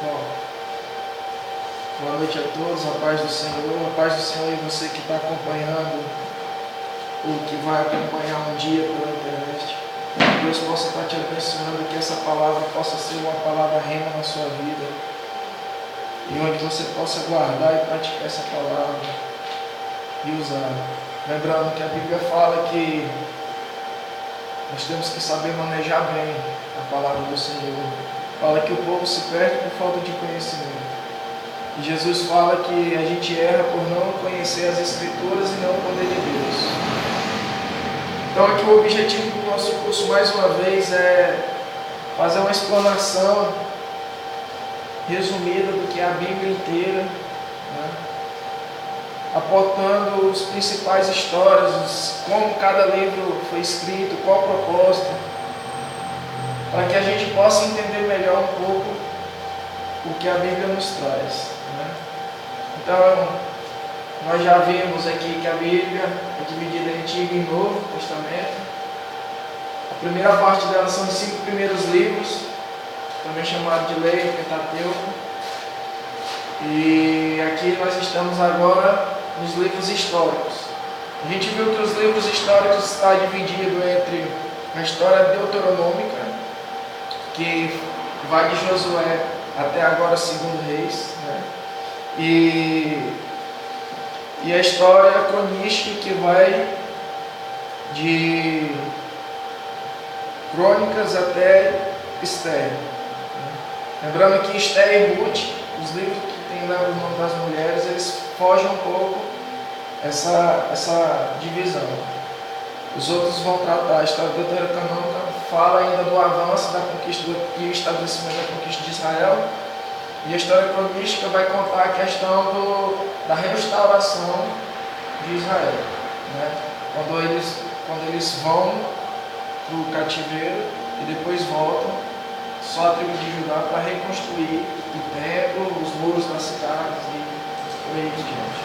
Bom, boa noite a todos, a paz do Senhor e você que está acompanhando ou que vai acompanhar um dia pela internet. Que Deus possa estar te abençoando, que essa palavra possa ser uma palavra rema na sua vida e onde você possa guardar e praticar essa palavra e usá-la. Lembrando que a Bíblia fala que nós temos que saber manejar bem a palavra do Senhor. Fala que o povo se perde por falta de conhecimento. E Jesus fala que a gente erra por não conhecer as Escrituras e não o poder de Deus. Então aqui o objetivo do nosso curso, mais uma vez, é fazer uma explanação resumida do que é a Bíblia inteira, né? Apontando as principais histórias, como cada livro foi escrito, qual o propósito, para que a gente possa entender melhor um pouco o que a Bíblia nos traz, né? Então, nós já vimos aqui que a Bíblia é dividida em Antigo e Novo Testamento. A primeira parte dela são os 5 primeiros livros, também chamado de Lei, Pentateuco. E aqui nós estamos agora nos livros históricos. A gente viu que os livros históricos estão divididos entre a história deuteronômica, que vai de Josué até agora 2 Reis, né? E a história cronística, que vai de Crônicas até Esther, né? Lembrando que Esther e Ruth, os livros que tem lá o nome das mulheres, eles fogem um pouco essa divisão. Os outros vão tratar, a história deuteronômica fala ainda do avanço da conquista e o estabelecimento da conquista de Israel, e a história cronística vai contar a questão da restauração de Israel, né? Quando eles vão para o cativeiro e depois voltam, só a tribo de Judá para reconstruir o templo, os muros das cidades e por aí em diante.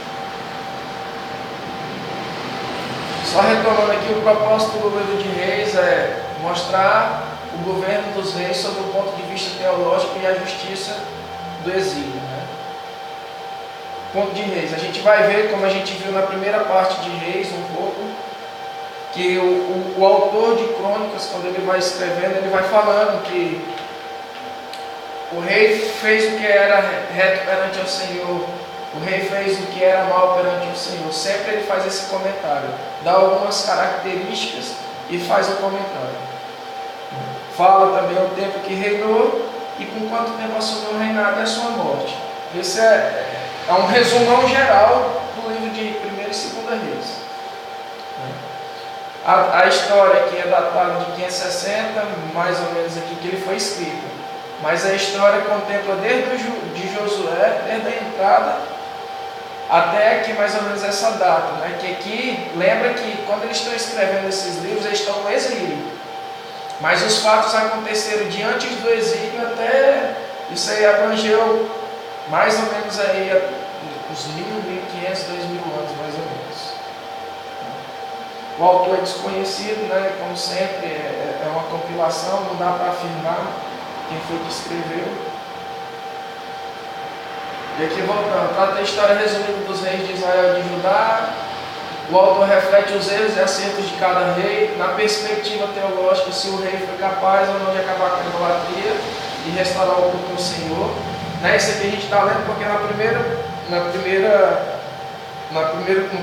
Só retomando aqui, o propósito do livro de Reis é mostrar o governo dos reis sob o ponto de vista teológico e a justiça do exílio, né? Ponto de Reis. A gente vai ver, como a gente viu na primeira parte de Reis um pouco, que o autor de Crônicas, quando ele vai escrevendo, ele vai falando que o rei fez o que era reto perante o Senhor, o rei fez o que era mal perante o Senhor. Sempre ele faz esse comentário, dá algumas características e faz o comentário. Fala também o tempo que reinou e com quanto tempo assumiu o reinado e a sua morte. Esse é um resumão geral do livro de 1º e 2º Reis. A história aqui é datada de 560, mais ou menos aqui que ele foi escrito. Mas a história contempla desde de Josué, desde a entrada até aqui mais ou menos essa data, né? Que aqui, lembra que quando eles estão escrevendo esses livros, eles estão no exílio. Mas os fatos aconteceram de antes do exílio até, isso aí abrangeu mais ou menos aí uns 1.000, 1.500, 2.000 anos mais ou menos. O autor é desconhecido, né? Como sempre, é uma compilação, não dá para afirmar quem foi que escreveu. E aqui voltando, trata a história resumida dos reis de Israel e de Judá. O autor reflete os erros e acertos de cada rei, na perspectiva teológica, se o rei foi capaz ou não de acabar com a idolatria e restaurar o culto ao Senhor. Né? Isso aqui a gente está lendo porque no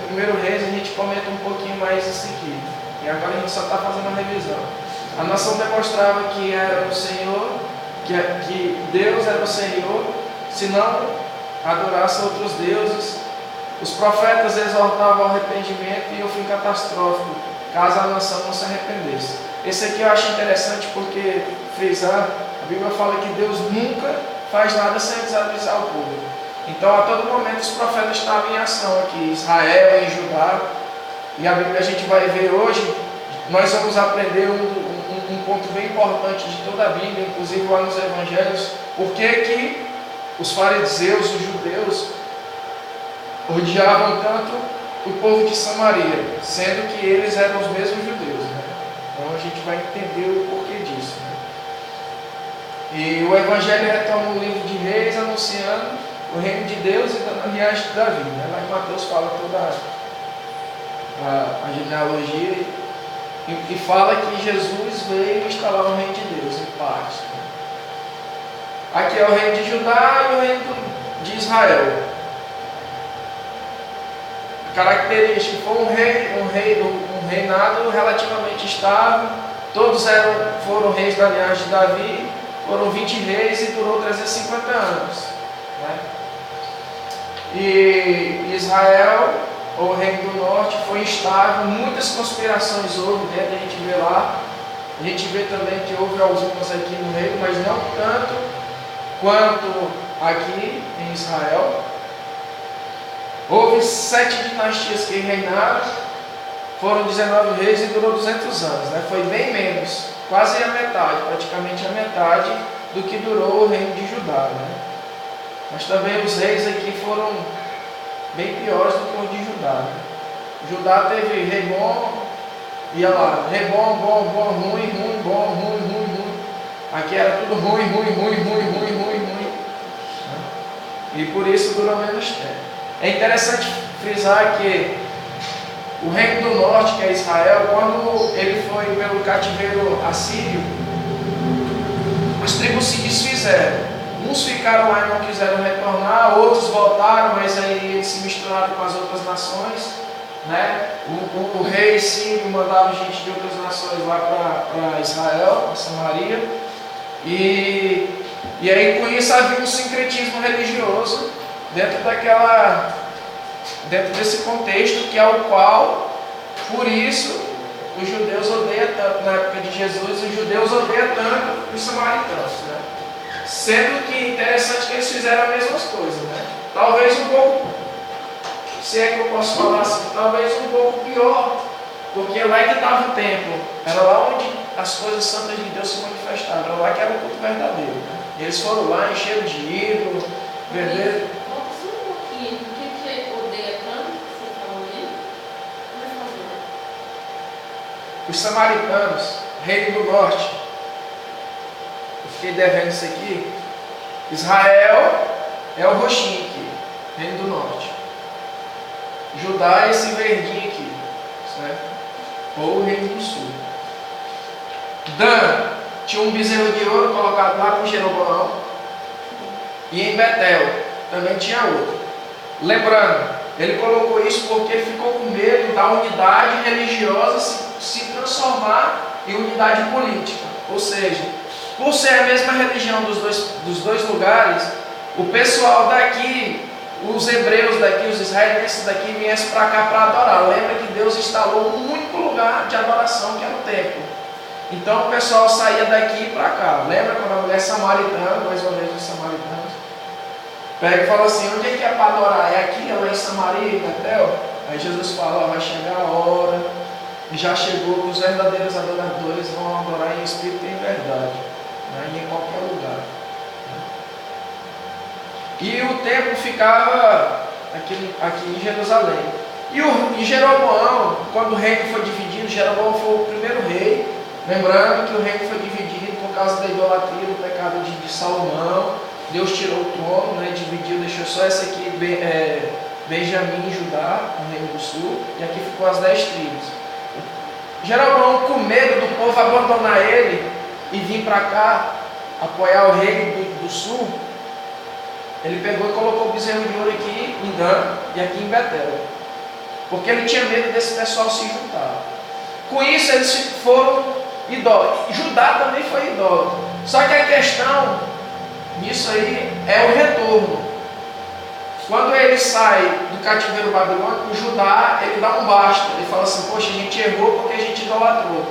primeiro Reis a gente comenta um pouquinho mais isso aqui. E agora a gente só está fazendo uma revisão. A nação demonstrava que era o Senhor, que Deus era o Senhor, se não adorasse outros deuses. Os profetas exortavam ao arrependimento e ao fim catastrófico, caso a nação não se arrependesse. Esse aqui eu acho interessante porque frisar, a Bíblia fala que Deus nunca faz nada sem desavisar o povo. Então a todo momento os profetas estavam em ação aqui, Israel e Judá. E a Bíblia a gente vai ver hoje, nós vamos aprender um ponto bem importante de toda a Bíblia, inclusive lá nos Evangelhos, porque que os fariseus, os judeus, odiavam tanto o povo de Samaria, sendo que eles eram os mesmos judeus, né? Então a gente vai entender o porquê disso, né? E o Evangelho retoma o livro de Reis anunciando o reino de Deus e da linhagem de Davi. Né? Lá em Mateus fala toda a genealogia e fala que Jesus veio instalar o reino de Deus em parte. Aqui é o reino de Judá e o reino de Israel. A característica foi um reinado relativamente estável. Todos foram reis da linhagem de Davi. Foram 20 reis e durou 350 anos. Né? E Israel, o reino do norte, foi instável. Muitas conspirações houve dentro, a gente vê lá. A gente vê também que houve algumas aqui no reino, mas não tanto quanto aqui em Israel. Houve 7 dinastias que reinaram, foram 19 reis e durou 200 anos. Né? Foi bem menos, quase a metade, praticamente a metade do que durou o reino de Judá. Né? Mas também os reis aqui foram bem piores do que os de Judá. Né? Judá teve rei bom, ia lá, rei bom, ruim, bom, ruim. Aqui era tudo ruim. E por isso durou menos tempo. É interessante frisar que o reino do norte, que é Israel, quando ele foi pelo cativeiro assírio, as tribos se desfizeram. Uns ficaram lá e não quiseram retornar, outros voltaram, mas aí eles se misturaram com as outras nações. Né? O rei sírio mandava gente de outras nações lá para Israel, para Samaria. E aí com isso havia um sincretismo religioso dentro desse contexto, que é o qual, por isso, os judeus odeiam tanto, na época de Jesus, os judeus odeiam tanto os samaritanos. Né? Sendo que interessante que eles fizeram as mesmas coisas. Né? Talvez um pouco, se é que eu posso falar assim, talvez um pouco pior, porque lá que estava o templo, era lá onde as coisas santas de Deus se manifestavam, era lá que era o culto verdadeiro. Né? Eles foram lá, encheram de ídolo, venderam. Só um pouquinho, por que odeia tanto que você falou ali? Por favor. Os samaritanos, reino do norte, eu fiquei devendo isso aqui. Israel é o roxinho aqui, reino do norte. Judá é esse verdinho aqui, certo? Ou o reino do sul. Dan tinha um bezerro de ouro colocado lá com Jeroboão. E em Betel também tinha outro. Lembrando, ele colocou isso porque ficou com medo da unidade religiosa se transformar em unidade política. Ou seja, por ser a mesma religião dos dois lugares, o pessoal daqui, os hebreus daqui, os israelenses daqui, viessem para cá para adorar. Lembra que Deus instalou um único lugar de adoração, que era o templo. Então o pessoal saía daqui para cá. Lembra quando a mulher samaritana, mais uma vez os samaritanos, pega e fala assim: onde é que é para adorar? É aqui, é lá em Samaria, em Betel? Aí Jesus fala: vai chegar a hora, e já chegou, que os verdadeiros adoradores vão adorar em espírito e em verdade, né? E em qualquer lugar. E o templo ficava aqui em Jerusalém. E Jeroboão, quando o reino foi dividido, Jeroboão foi o primeiro rei. Lembrando que o reino foi dividido por causa da idolatria, do pecado de Salomão. Deus tirou o trono, né, dividiu, deixou só essa aqui, Benjamim e Judá, no reino do sul. E aqui ficou as 10 tribos. Jeroboão, com medo do povo abandonar ele e vir para cá apoiar o rei do sul, ele pegou e colocou o bezerro de ouro aqui em Dan e aqui em Betel, porque ele tinha medo desse pessoal se juntar. Com isso eles foram idólatras. Judá também foi idólatra. Só que a questão nisso aí é o retorno. Quando ele sai do cativeiro babilônico, o Judá, ele dá um basta. Ele fala assim: poxa, a gente errou porque a gente idolatrou.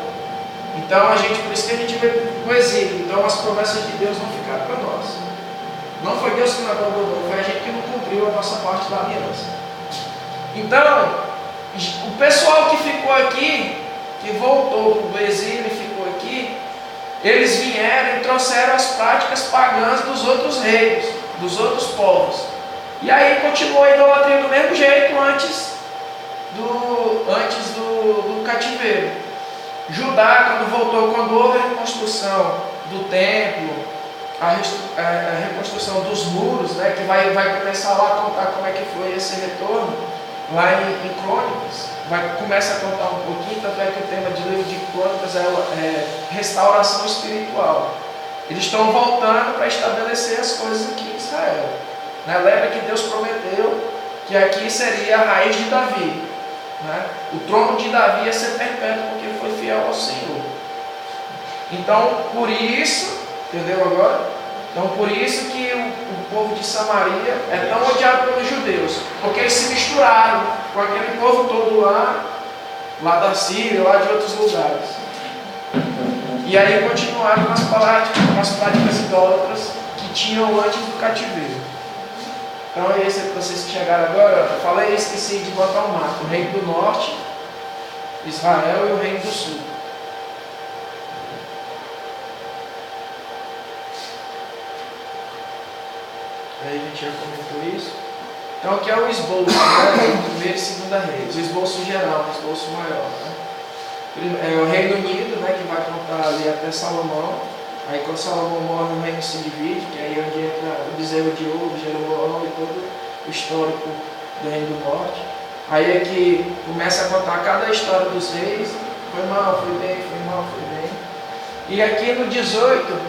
Então por isso que a gente veio para o exílio. Então as promessas de Deus não ficaram para nós. Não foi Deus que nos abandonou, foi a gente que não cumpriu a nossa parte da aliança. Então, o pessoal que ficou aqui, que voltou para o exílio e ficou aqui, eles vieram e trouxeram as práticas pagãs dos outros reinos, dos outros povos. E aí continuou a idolatria do mesmo jeito antes do cativeiro. Judá, quando voltou, quando houve a reconstrução do templo, a reconstrução dos muros, né, que vai começar lá a contar como é que foi esse retorno, lá em Crônicas, começa a contar um pouquinho, tanto é que o tema de livro de Crônicas é restauração espiritual. Eles estão voltando para estabelecer as coisas aqui em Israel. Né? Lembra que Deus prometeu que aqui seria a raiz de Davi. Né? O trono de Davi ia ser perpétuo porque ele foi fiel ao Senhor. Então, por isso, entendeu agora? Então, por isso que o povo de Samaria é tão odiado pelos judeus, porque eles se misturaram com aquele povo todo lá da Síria, lá de outros lugares. E aí continuaram com as práticas idólatras que tinham antes do cativeiro. Então, esse é para vocês que chegaram agora, eu falei e esqueci de botar o mapa: o reino do norte, Israel, e o reino do sul. Aí a gente já comentou isso. Então aqui é o esboço, né? Primeira e segunda reis. O esboço geral, o esboço maior. Né? É o Reino Unido, né? Que vai contar ali até Salomão. Aí quando Salomão morre, o reino se divide, que é aí onde entra o bezerro de ouro, Jeroboão e todo o histórico do Reino do Norte. Aí é que começa a contar cada história dos reis. Foi mal, foi bem, foi mal, foi bem. E aqui no 18,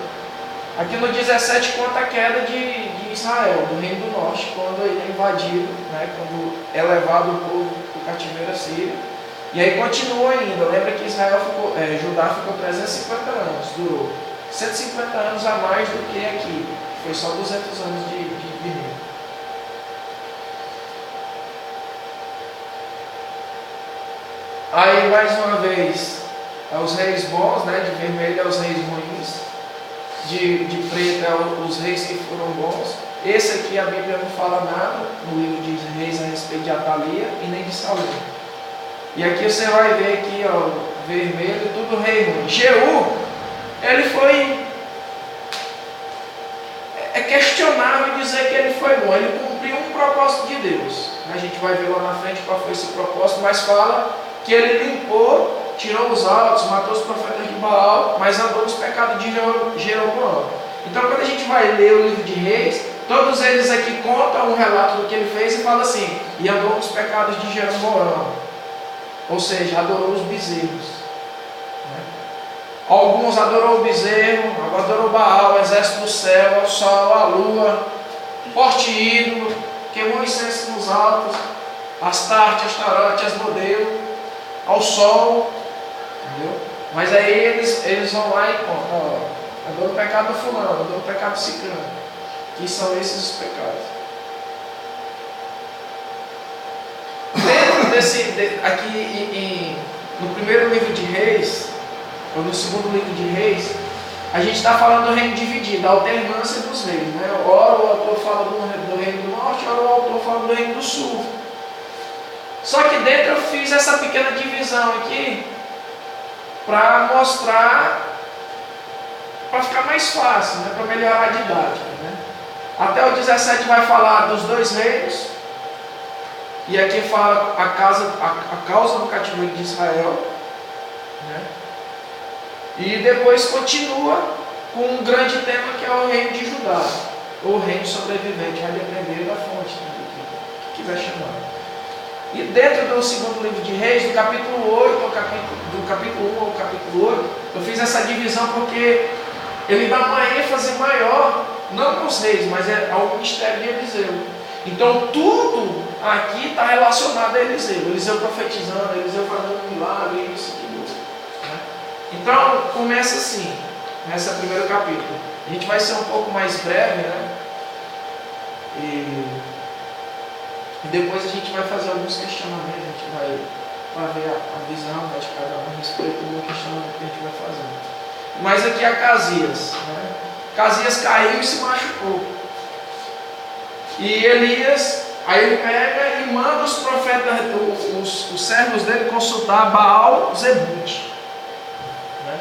aqui no 17 conta a queda de Israel, do Reino do Norte, quando ele é invadido, né, quando é levado o povo para o cativeiro assírio. E aí continua ainda. Lembra que Judá ficou 350 anos, durou 150 anos a mais do que aqui. Foi só 200 anos de reino. Aí mais uma vez, os reis bons, né, de vermelho é os reis ruins. De preto é os reis que foram bons. Esse aqui a Bíblia não fala nada no livro de reis a respeito de Atalia e nem de Salomão. E aqui você vai ver aqui, ó, vermelho, tudo rei ruim. Jeú, ele foi... É questionável dizer que ele foi bom. Ele cumpriu um propósito de Deus. A gente vai ver lá na frente qual foi esse propósito, mas fala que ele limpou, tirou os altos, matou os profetas de Baal, mas andou nos pecados de Jeroboão. Então, quando a gente vai ler o livro de Reis, todos eles aqui contam um relato do que ele fez e fala assim: e andou nos pecados de Jeroboão, ou seja, adorou os bezerros. Alguns adorou o bezerro, adorou Baal, o exército do céu, o sol, a lua, porte ídolo, queimou incenso nos altos, Astarte, Astarote, Asmodeu, ao sol, entendeu? Mas aí eles vão lá e contam: adorou o pecado do fulano, adorou o pecado do ciclano, que são esses os pecados. Dentro aqui no primeiro livro de Reis, ou no segundo livro de Reis, a gente está falando do reino dividido, a alternância dos reis, né? Ora o autor fala do reino do norte, ora o autor fala do reino do sul. Só que dentro eu fiz essa pequena divisão aqui para mostrar, para ficar mais fácil, né? Para melhorar a didática, né? Até o 17 vai falar dos dois reinos, e aqui fala a causa do cativeiro de Israel, né? E depois continua com um grande tema que é o reino de Judá, ou reino sobrevivente, vai depender da fonte, né? Do que quiser chamar. E dentro do segundo livro de Reis, do capítulo 8, do capítulo 1 ao capítulo 8, eu fiz essa divisão porque ele dá uma ênfase maior, não para os reis, mas ao ministério de Eliseu. Então tudo aqui está relacionado a Eliseu. Eliseu profetizando, Eliseu fazendo um milagre, isso aqui. Né? Então começa assim, nesse primeiro capítulo. A gente vai ser um pouco mais breve, né? E depois a gente vai fazer alguns questionamentos, a gente vai ver a visão de cada um a respeito do questionamento que a gente vai fazer. Mas aqui é Acasias, né? Acasias caiu e se machucou. E Elias, aí ele pega e manda os profetas, os servos dele consultar Baal Zebute. Né?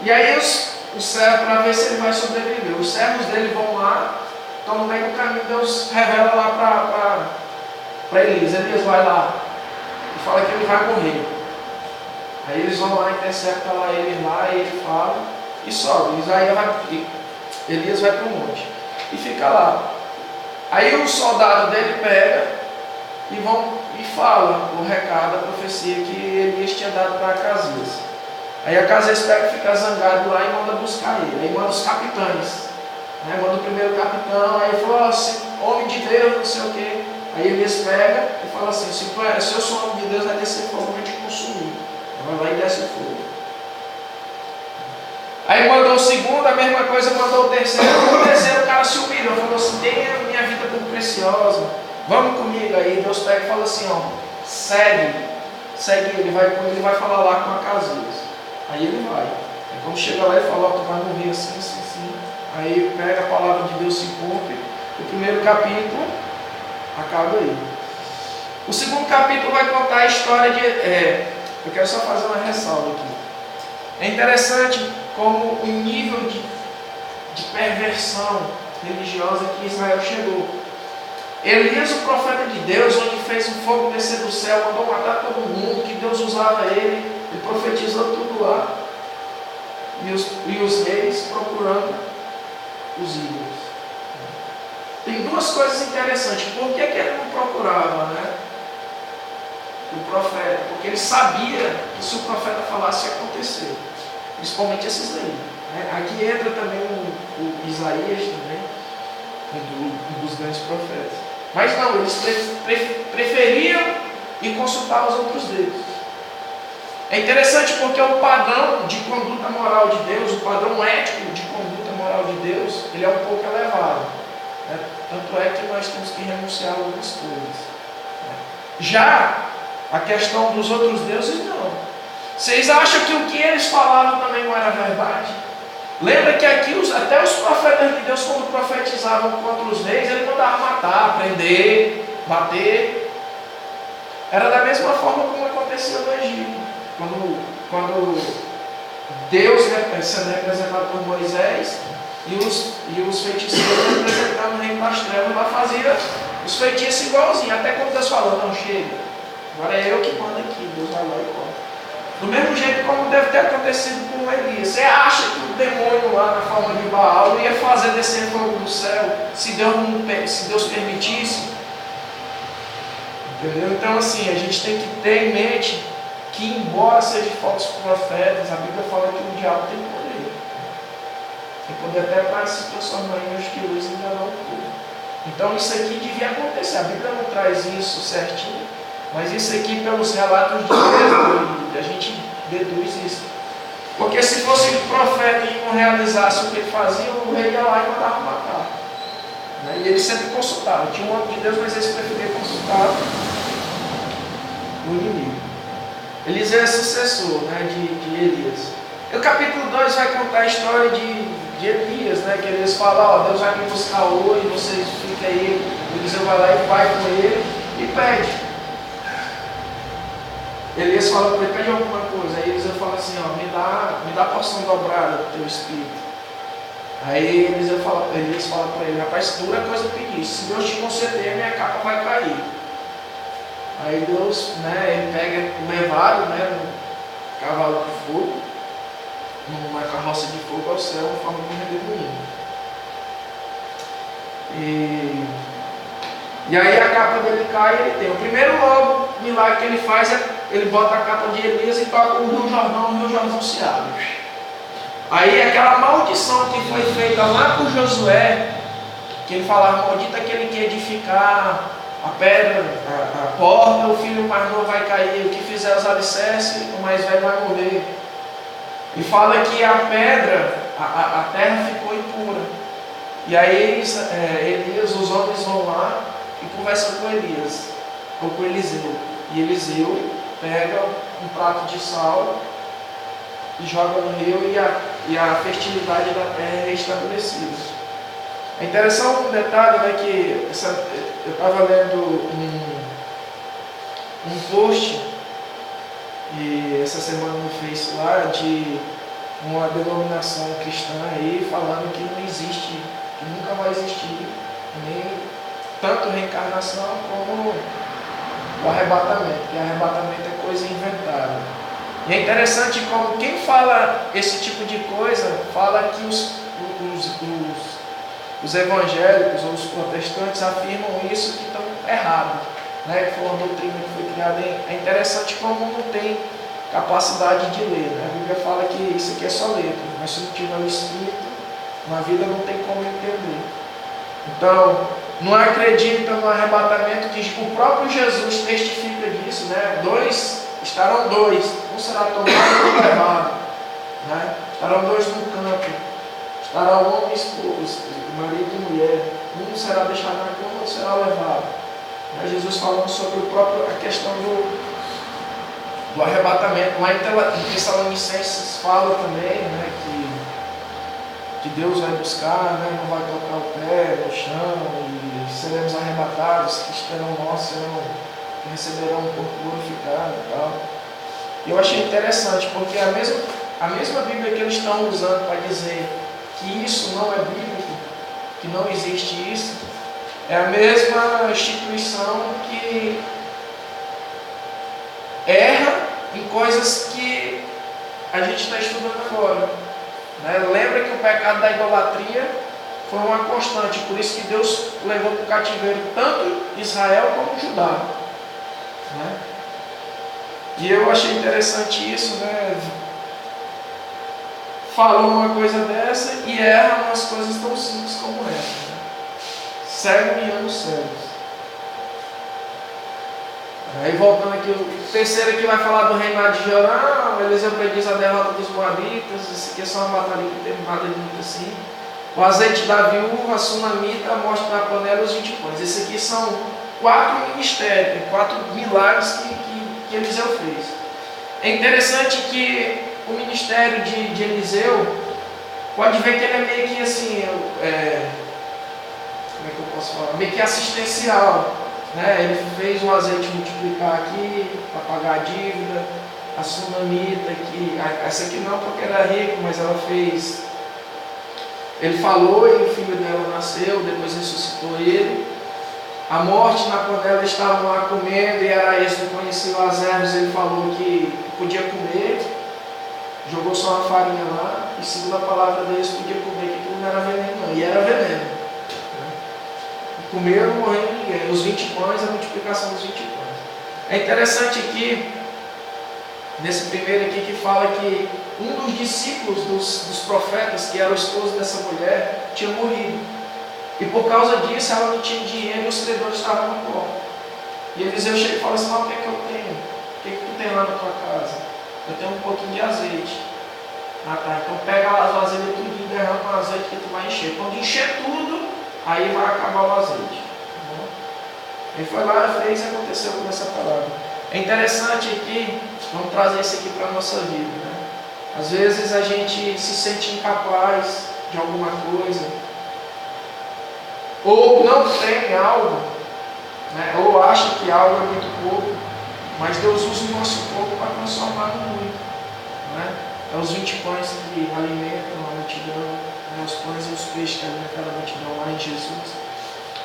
E aí os servos, para ver se ele vai sobreviver, os servos dele vão lá. Então no meio do caminho Deus revela lá para Elias: Elias, vai lá e fala que ele vai morrer. Aí eles vão lá, interceptam lá ele lá, e ele fala e sobe. Elias vai para o monte e fica lá. Aí o soldado dele pega e fala o recado, a profecia que Elias tinha dado para Acasias. Aí Acasias pega e fica zangado lá e manda buscar ele. Aí manda os capitães, né? Manda o primeiro capitão, aí fala assim, homem de Deus, não sei o quê. Aí Elias pega e fala assim, se eu sou homem de Deus, vai descer fogo, vai te consumir. Vai lá e desce o fogo. Aí mandou o segundo, a mesma coisa, mandou o terceiro. O terceiro, o cara se humilhou, falou assim, tenha minha vida por preciosa, vamos comigo. Aí Deus pega e fala assim, ó, segue ele, vai falar lá com Acasias. Aí ele vai. Aí quando chega lá ele fala, ó, tu vai morrer assim, assim, assim. Aí pega a palavra de Deus, se cumpre. O primeiro capítulo acaba aí. O segundo capítulo vai contar a história de... eu quero só fazer uma ressalva aqui. É interessante como o nível de perversão religiosa que Israel chegou. Elias, o profeta de Deus, onde fez o fogo descer do céu, mandou matar todo mundo, que Deus usava ele profetizou tudo lá. E os reis procurando os ídolos. Tem duas coisas interessantes. Por que ele não procurava, né? O profeta? Porque ele sabia que se o profeta falasse ia acontecer. Principalmente esses aí. Aqui entra também o Isaías também, um dos grandes profetas. Mas não, eles preferiam ir consultar os outros deuses. É interessante porque o padrão de conduta moral de Deus, o padrão ético de conduta moral de Deus, ele é um pouco elevado. Né? Tanto é que nós temos que renunciar a algumas coisas. Já a questão dos outros deuses, não. Vocês acham que o que eles falavam também não era verdade? Lembra que aqui até os profetas de Deus, quando profetizavam contra os reis, ele mandava matar, prender, bater. Era da mesma forma como acontecia no Egito. Quando Deus sendo representado por Moisés e os feiticeiros representando o reino das trevas, lá fazia os feitiços igualzinho. Até quando Deus falou, não, chega, agora é eu que mando aqui. Deus vai lá e corta. Do mesmo jeito como deve ter acontecido com Elias. Você acha que o demônio lá na forma de Baal ia fazer descer fogo do céu se Deus permitisse? Entendeu? Então assim, a gente tem que ter em mente que, embora sejam falsos profetas, a Bíblia fala que o diabo tem poder. Tem poder até para se transformar em anjo de luz e enganar o povo. Então isso aqui devia acontecer. A Bíblia não traz isso certinho, mas isso aqui, pelos relatos de Deus, a gente deduz isso. Porque se fosse um profeta e não realizasse o que ele fazia, o rei ia lá e mandava matar. E ele sempre consultava. Tinha um homem de Deus, mas eles preferiam consultar o inimigo. Eliseu é sucessor, né, de Elias. E o capítulo 2 vai contar a história de Elias, né, que Elias fala, ó, Deus vai me buscar hoje, vocês ficam aí. Eliseu vai lá e vai com ele e pede. Elias fala para ele, pede alguma coisa. Aí Eliseu fala assim, ó, me dá a porção dobrada do teu espírito. Aí Elias fala para ele, rapaz, dura coisa pedir. Se Deus te conceder, minha capa vai cair. Aí Deus, né, ele pega o levado, né, no cavalo de fogo, numa carroça de fogo ao céu, em forma de um redemoinho. E aí a capa dele cai e ele tem. O primeiro logo milagre que ele faz é ele bota a capa de Elias e toca o Rio Jordão se abre. Aí aquela maldição que foi feita lá por Josué, que ele falava, maldito aquele que edificar a pedra, a porta, o filho mais novo vai cair, o que fizer os alicerces, o mais velho vai morrer. E fala que a pedra, a terra ficou impura. E aí Elias, os homens vão lá e conversam com Elias, ou com Eliseu. E Eliseu pega um prato de sal e joga no rio e a fertilidade da terra é restabelecida. É interessante um detalhe, né, que eu estava lendo um post e essa semana no Face lá de uma denominação cristã aí falando que não existe, que nunca vai existir nem tanto reencarnação como o arrebatamento, porque arrebatamento é coisa inventada. E é interessante como quem fala esse tipo de coisa fala que os os evangélicos ou os protestantes afirmam isso que estão errados, né? Que foi uma doutrina que foi criada. É interessante como não tem capacidade de ler, né? A Bíblia fala que isso aqui é só letra, mas se não tiver o Espírito, na vida não tem como entender. Então, não acredita no arrebatamento, que o próprio Jesus testifica disso, né? Estarão dois, um será tomado e outro levado, né? Estarão dois no campo, estará homem e esposa, marido e mulher, um será deixado na cama, outro será levado. Né? Jesus falando sobre a questão do arrebatamento. Lá em Tessalonicenses fala também, né, que Deus vai buscar, né, não vai tocar o pé no chão, e seremos arrebatados, que estarão nossos, receberão um corpo glorificado e tal. E eu achei interessante, porque a mesma Bíblia que eles estão usando para dizer que isso não é bíblico, que não existe isso, é a mesma instituição que erra em coisas que a gente está estudando agora. Né? Lembra que o pecado da idolatria foi uma constante, por isso que Deus levou para o cativeiro tanto Israel como Judá. Né? E eu achei interessante isso, né? Falou uma coisa dessa e erra umas coisas tão simples como essa. Né? Cego guiando cegos. Aí voltando aqui, o terceiro aqui vai falar do reinado de Jorão. Eliseu prediz a derrota dos moabitas. Isso aqui é só uma batalha que teve nada de muito assim. O azeite da viúva, a sunamita, a morte na panela e os 20 pães. Esses aqui são 4 ministérios, 4 milagres que Eliseu fez. É interessante que o ministério de Eliseu, pode ver que ele é meio que assim, como é que eu posso falar? Meio que assistencial. Né? Ele fez o azeite multiplicar aqui, para pagar a dívida, a sunamita, essa aqui não porque era rico, mas ela fez. Ele falou e o filho dela nasceu, depois ressuscitou ele. A morte na panela, estavam lá comendo e Araías não conhecia as ervas, ele falou que podia comer, jogou só uma farinha lá, e segundo a palavra deles podia comer, que aquilo não era veneno não, e era veneno. Comeram, não morreu ninguém. Os 20 pães, a multiplicação dos 20 pães. É interessante aqui, nesse primeiro aqui, que fala que um dos discípulos dos profetas, que era o esposo dessa mulher, tinha morrido. E por causa disso, ela não tinha dinheiro e os credores estavam no porta. E Eliseu chega e fala assim: mas o que é que eu tenho? O que é que tu tem lá na tua casa? Eu tenho um pouquinho de azeite. Ah tá, então pega as vasilhas tudo e derrama o azeite que tu vai encher. Quando encher tudo, aí vai acabar o azeite. Tá. Ele foi lá, fez e aconteceu com essa palavra. É interessante aqui, vamos trazer isso aqui para a nossa vida. Né? Às vezes a gente se sente incapaz de alguma coisa, ou não tem algo, né? Ou acha que algo é muito pouco, mas Deus usa o nosso pouco para transformar no muito. Né? É os 20 pães que alimentam a multidão, né? Os pães e os peixes que alimentam a multidão lá em Jesus.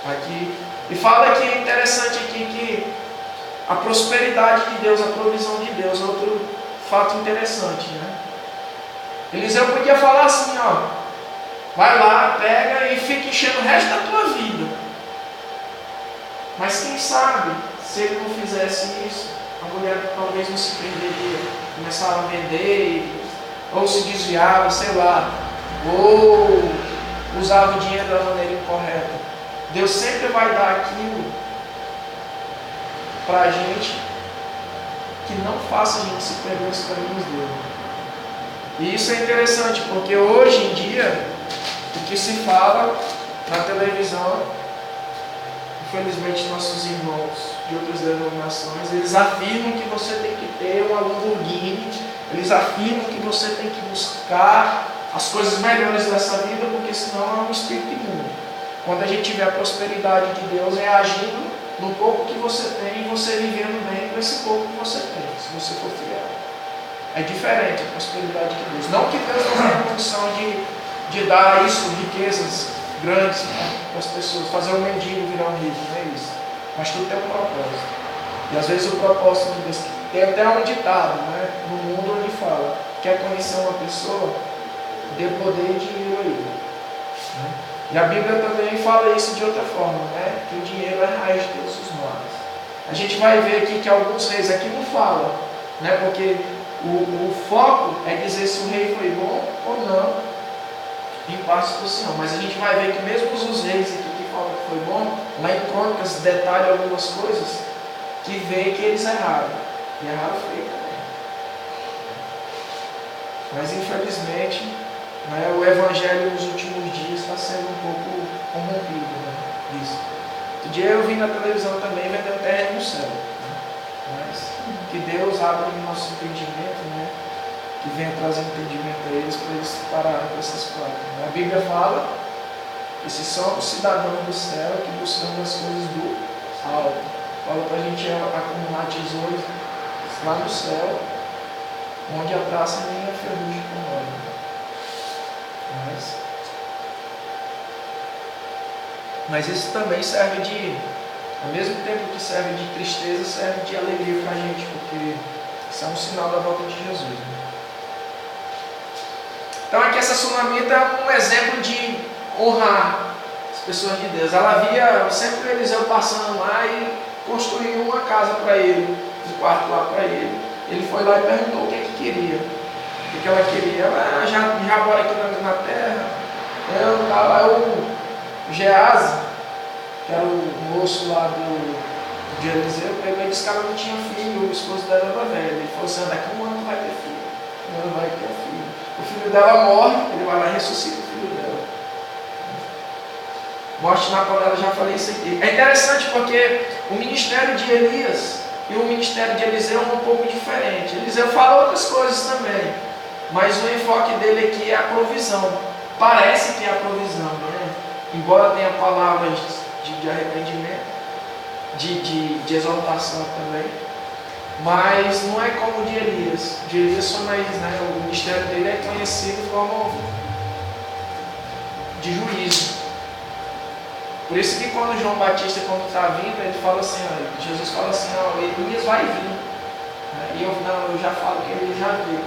Aqui. E fala que é interessante aqui que a prosperidade de Deus, a provisão de Deus, é outro fato interessante. Né? Eliseu podia falar assim, ó, vai lá, pega e fica enchendo o resto da tua vida. Mas quem sabe, se ele não fizesse isso, a mulher talvez não se perderia, começava a vender, ou se desviava, sei lá, ou usava o dinheiro da maneira incorreta. Deus sempre vai dar aquilo para a gente que não faça a gente se perder os caminhos dele. E isso é interessante, porque hoje em dia, o que se fala na televisão, infelizmente nossos irmãos de outras denominações, eles afirmam que você tem que ter uma Lamborghini, eles afirmam que você tem que buscar as coisas melhores dessa vida, porque senão é um espírito imundo. Quando a gente vê a prosperidade de Deus, é agindo no pouco que você tem e você vivendo bem com esse pouco que você tem, se você for fiel. É diferente a prosperidade de Deus. Não que Deus não tenha condição de dar isso, riquezas grandes, né, para as pessoas, fazer um mendigo virar um rico, não é isso. Mas tudo tem um propósito. E às vezes o propósito de Deus, tem até um ditado, né, no mundo onde fala: quer conhecer uma pessoa, dê poder e dinheiro a ele. Né? E a Bíblia também fala isso de outra forma, né? Que o dinheiro é a raiz de todos os males. A gente vai ver aqui que alguns reis aqui não falam, né? Porque o foco é dizer se o rei foi bom ou não, em parte do Senhor. Mas a gente vai ver que mesmo os reis aqui que falam que foi bom, lá em Crônicas detalha algumas coisas que vê que eles erraram. E erraram feio também. Mas infelizmente, né, o evangelho nos últimos dias está sendo um pouco corrompido, né, disso. Outro dia eu vi na televisão também vendendo terra no céu. Né? Mas que Deus abra o nosso entendimento, né? Que venha trazer entendimento a eles para eles pararem com essas práticas. A Bíblia fala que se somos cidadãos do céu, que buscamos as coisas do alto. Fala para a gente acumular tesouros lá no céu, onde a traça nem a ferrugem corrói. Mas isso também serve de, ao mesmo tempo que serve de tristeza, serve de alegria para a gente, porque isso é um sinal da volta de Jesus. Né? Então aqui essa sunamita é um exemplo de honrar as pessoas de Deus. Ela via sempre Eliseu passando lá e construiu uma casa para ele, um quarto lá para ele. Ele foi lá e perguntou o que queria. O que ela queria? Ela já mora aqui na terra. O Geazi, que era o moço lá de Eliseu, pegou e disse que ela não tinha filho, o esposo dela era velho. Ele falou assim: daqui a um ano tu vai ter filho. Ela vai ter filho. O filho dela morre, ele vai lá e ressuscita o filho dela. Morte na qual ela já falei isso aqui. É interessante porque o ministério de Elias e o ministério de Eliseu é um pouco diferente. Eliseu fala outras coisas também, mas o enfoque dele aqui é a provisão. Parece que é a provisão, né? Embora tenha palavras de arrependimento, de exaltação também, mas não é como o de Elias. De Elias só mais, né? O ministério dele é conhecido como de juízo. Por isso que quando João Batista, quando está vindo, ele fala assim, ó, Jesus fala assim: ó, Elias vai vir. E eu já falo que ele já veio,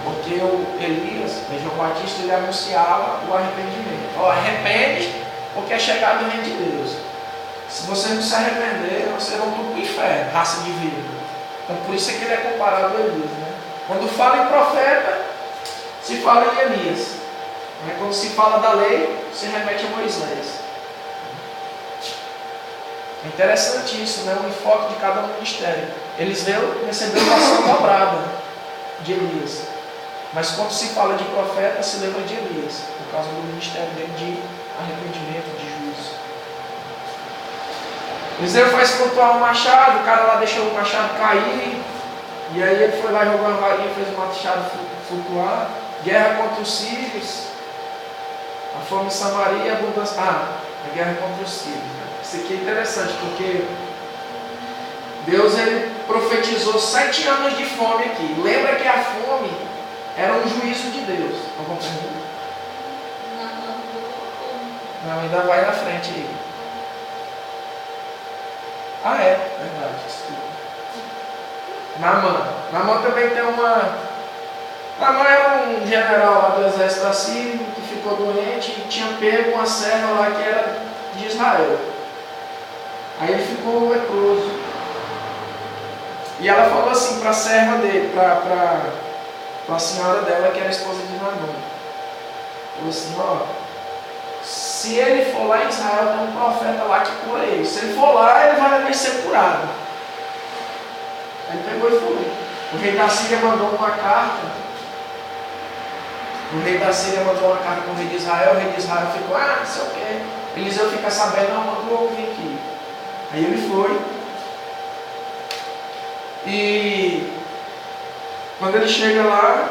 porque o Elias, João Batista, ele anunciava o arrependimento. Ó, arrepende, porque é chegado o reino de Deus. Se vocês não se arrependerem, vocês vão tudo para o inferno, raça de vida. Então por isso é que ele é comparado a Elias. Né? Quando fala em profeta, se fala em Elias. Quando se fala da lei, se remete a Moisés. É interessante isso, né? O enfoque de cada ministério. Eliseu recebeu a ação dobrada de Elias. Mas quando se fala de profeta, se lembra de Elias, por causa do ministério dele de arrependimento, de juízo. Eliseu faz flutuar um machado, o cara lá deixou o machado cair, e aí ele foi lá e jogou uma varinha e fez o machado flutuar. Guerra contra os sírios, a fome em Samaria e a abundância. A guerra contra os sírios. Isso aqui é interessante, porque Deus ele profetizou 7 anos de fome aqui. Lembra que a fome era um juízo de Deus. Estão compreendendo? Não, ainda vai na frente aí. É verdade. Desculpa. Naamã também tem uma. Naamã é um general lá do exército assírio que ficou doente e tinha pego uma serva lá que era de Israel. Aí ele ficou leproso. E ela falou assim para a serva dele, para a senhora dela, que era a esposa de Naamã. Falou assim: ó, se ele for lá em Israel, tem um profeta lá que cura ele. Se ele for lá, ele vai ser curado. Aí ele pegou e foi. O rei da Síria mandou uma carta. O rei da Síria mandou uma carta para o rei de Israel. O rei de Israel ficou: não sei o quê. Eliseu fica sabendo: não, mandou vir aqui. Aí ele foi. E quando ele chega lá,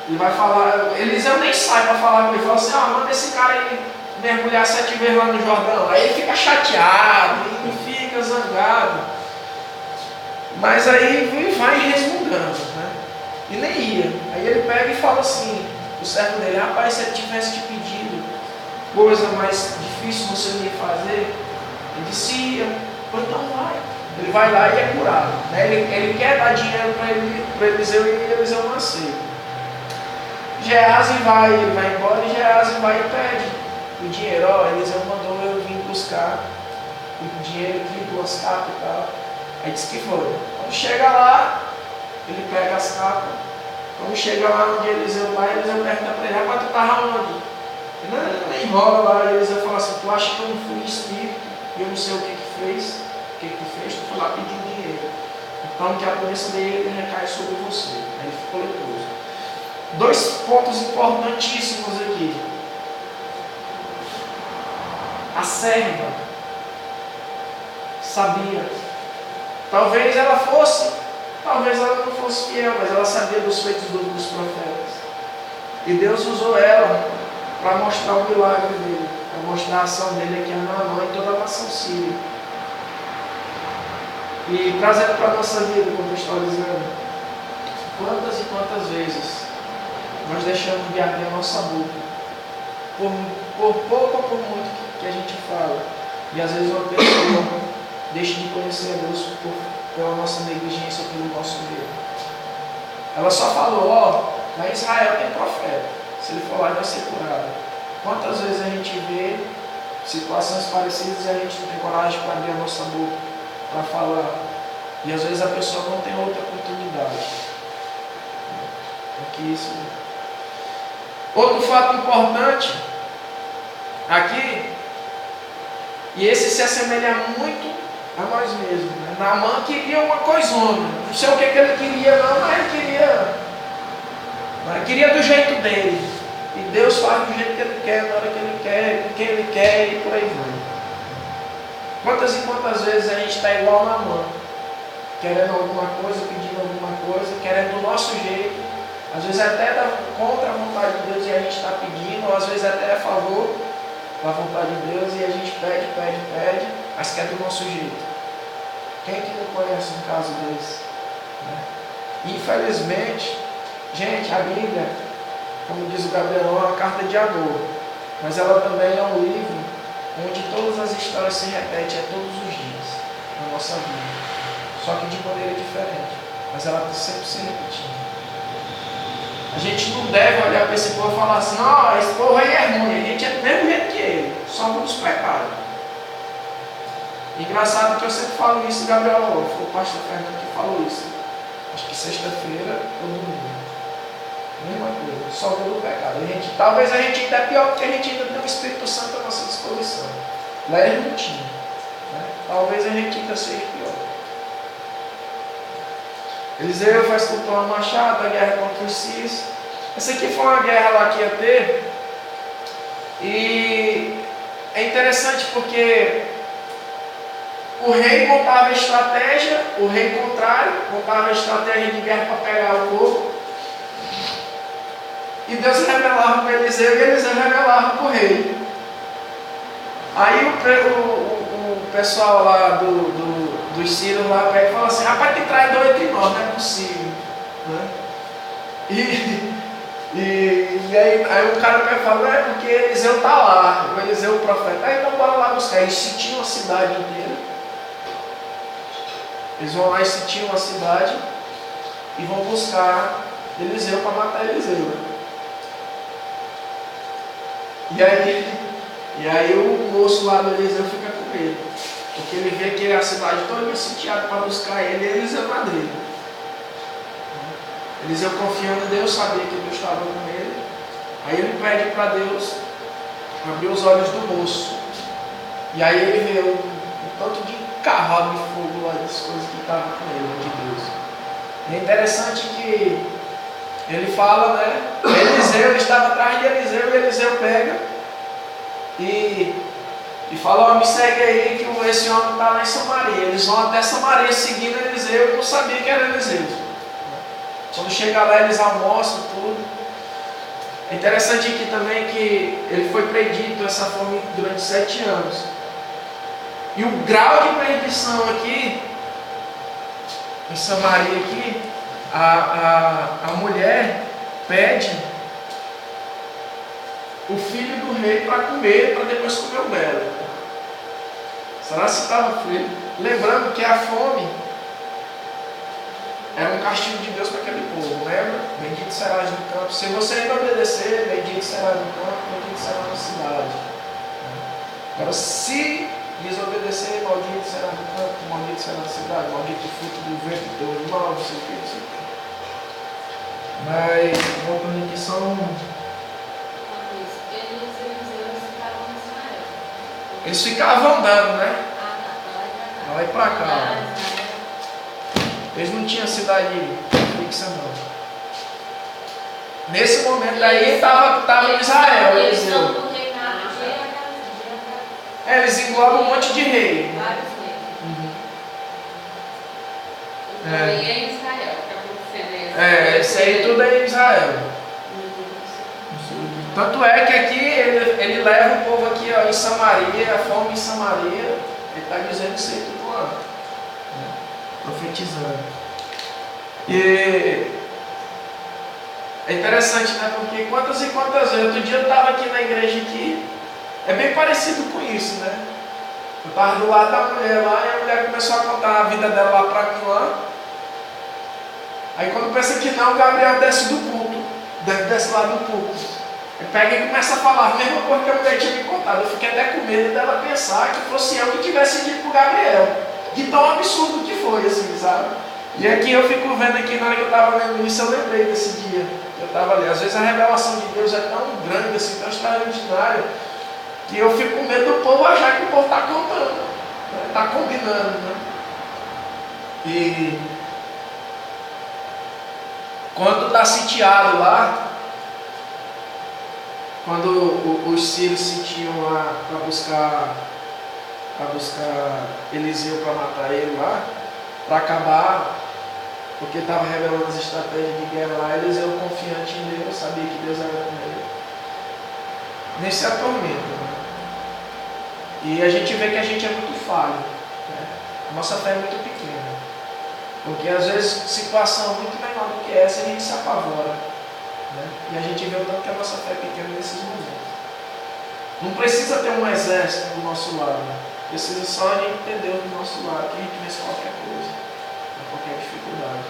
ele vai falar. Eliseu nem sai para falar com ele. Ele fala assim: manda esse cara aí mergulhar 7 vezes lá no Jordão. Aí ele fica chateado e fica zangado. Mas aí vai resmungando, né? E nem ia. Aí ele pega e fala assim, o servo dele: rapaz, se ele tivesse te pedido coisa mais difícil, você não ia fazer? Ele disse: ia. Então vai. Ele vai lá e é curado. Né? Ele quer dar dinheiro para Eliseu e Eliseu não aceita. Geazi vai, ele vai embora e Geazi vai e pede o dinheiro, Eliseu mandou eu vir buscar o dinheiro aqui, 2 capas e tal. Aí disse que foi. Quando chega lá, ele pega as capas. Quando chega lá onde Eliseu está, Eliseu pergunta para ele, rapaz, tu estava onde? Ele enrola lá, Eliseu fala assim, tu acha que eu não fui espírito e eu não sei o que fez? O que fez? Tu foi lá pedir dinheiro. Então que a doença dele recai sobre você. Aí ele ficou leproso. 2 pontos importantíssimos aqui. A serva sabia. Talvez ela não fosse fiel, mas ela sabia dos feitos dos profetas. E Deus usou ela para mostrar o milagre dele, para mostrar a ação dele aqui em Naamã e toda a nação síria. E trazendo para a nossa vida, contextualizando, quantas e quantas vezes nós deixamos de abrir a nossa boca, por pouco ou por muito que a gente fala, e às vezes uma pessoa deixa de conhecer a Deus pela nossa negligência ou pelo nosso medo. Ela só falou, lá em Israel tem profeta, se ele for lá ele vai ser curado. Quantas vezes a gente vê situações parecidas e a gente não tem coragem para abrir a nossa boca, para falar, e às vezes a pessoa não tem outra oportunidade. Aqui isso. Outro fato importante aqui, e esse se assemelha muito a nós mesmos. Né? Naamã queria uma coisona, não sei o que ele queria não, mas ele queria do jeito dele. E Deus faz do jeito que ele quer, na hora que ele quer, com quem ele quer e por aí vai. Quantas e quantas vezes a gente está igual Naamã, querendo alguma coisa, pedindo alguma coisa, querendo do nosso jeito, às vezes até contra a vontade de Deus e a gente está pedindo, ou às vezes até a favor da vontade de Deus e a gente pede, mas quer do nosso jeito. Quem que não conhece um caso desse? Né? Infelizmente, gente, a Bíblia, como diz o Gabriel, é uma carta de amor, mas ela também é um livro onde todas as histórias se repetem todos os dias na nossa vida, só que de maneira diferente, mas ela está sempre se repetindo. A gente não deve olhar para esse povo e falar assim, não, esse povo aí é ruim, a gente é do mesmo jeito que ele, só nos pecados. Engraçado que eu sempre falo isso, Gabriel, foi o pastor Fernando que falou isso. Acho que sexta-feira ou domingo. Mesma coisa, só pelo pecado. Talvez a gente ainda é pior porque a gente ainda tem o Espírito Santo à nossa disposição. Lá eles não tinham. Né? Talvez a gente ainda seja pior. Eliseu faz com uma machado, a guerra contra os sírios. Essa aqui foi uma guerra lá que ia ter. E é interessante porque o rei montava a estratégia, o rei contrário, montava a estratégia de guerra para pegar o povo. E Deus revelava para Eliseu e Eliseu revelava para o rei. Aí o pessoal lá dos sírios lá pega e fala assim, rapaz, tem traidor entre nós, não é possível. Né? E aí o cara vai falar, é porque Eliseu está lá, o Eliseu o profeta. Aí então bora lá buscar. Eles sitiam a cidade inteira. Eles vão lá e sitiam a cidade e vão buscar Eliseu para matar Eliseu. E aí o moço lá do Eliseu fica com medo, porque ele vê que a cidade toda sitiada para buscar ele, e Eliseu na dele. Eliseu confiando em Deus, sabia que Deus estava com ele. Aí ele pede para Deus abrir os olhos do moço. E aí ele vê um tanto de carrado de fogo lá, das coisas que estavam com ele, de Deus. E é interessante que ele fala, né? Eliseu, ele estava atrás de Eliseu, e Eliseu pega e fala, me segue aí que esse homem está lá em Samaria. Eles vão até Samaria seguindo Eliseu, e não sabia que era Eliseu. Quando chega lá, eles almoçam tudo. É interessante aqui também que ele foi predito dessa forma durante 7 anos. E o grau de perdição aqui, em Samaria aqui, a mulher pede o filho do rei para comer, para depois comer o belo. Será que estava frio? Lembrando que a fome era um castigo de Deus para aquele povo, lembra? Bendito serás no campo. Se você ainda obedecer, bendito serás no campo, bendito serás na cidade. Agora, se desobedecer, maldito será no campo, maldito será na cidade, maldito o fruto do vento, do animal, não sei o que, não sei o que. Mas, voltando aqui, são. Eles ficavam andando, né? Lá e pra cá. Eles não tinham cidade fixa, não. Nesse momento aí estava Israel. Eles englobam um monte de rei. Em Israel. Isso aí tudo é em Israel. Tanto é que aqui ele leva o povo aqui ó, em Samaria, a fome em Samaria. Ele está dizendo isso aí tudo lá. Profetizando. E é interessante, né? Porque quantas e quantas vezes. Outro dia eu estava aqui na igreja aqui. É bem parecido com isso, né? Eu estava do lado da mulher lá e a mulher começou a contar a vida dela lá para mim lá. Aí quando pensa que não, o Gabriel desce do púlpito. Desce lá do púlpito. Ele pega e começa a falar a mesma coisa que a mulher tinha me contado. Eu fiquei até com medo dela pensar que fosse eu que tivesse dito para o Gabriel. De tão absurdo que foi, assim, sabe? E aqui eu fico vendo aqui, na hora que eu estava lendo isso, eu lembrei desse dia. Eu estava ali. Às vezes a revelação de Deus é tão grande, assim, tão extraordinária, que eu fico com medo do povo achar que o povo está contando, está combinando, né? E quando está sitiado lá, quando os sírios sitiam lá para buscar Eliseu para matar ele lá, para acabar, porque estava revelando as estratégias de guerra lá, Eliseu confiante em Deus, sabia que Deus era com ele. Nesse atormento, né? E a gente vê que a gente é muito falho, né? A nossa fé é muito pequena, porque às vezes situação muito menor do que essa a gente se apavora, né? E a gente vê o tanto que a nossa fé é pequena nesses momentos. Não precisa ter um exército do nosso lado, né? Precisa só a gente ter Deus do nosso lado, que a gente vence qualquer coisa, qualquer dificuldade.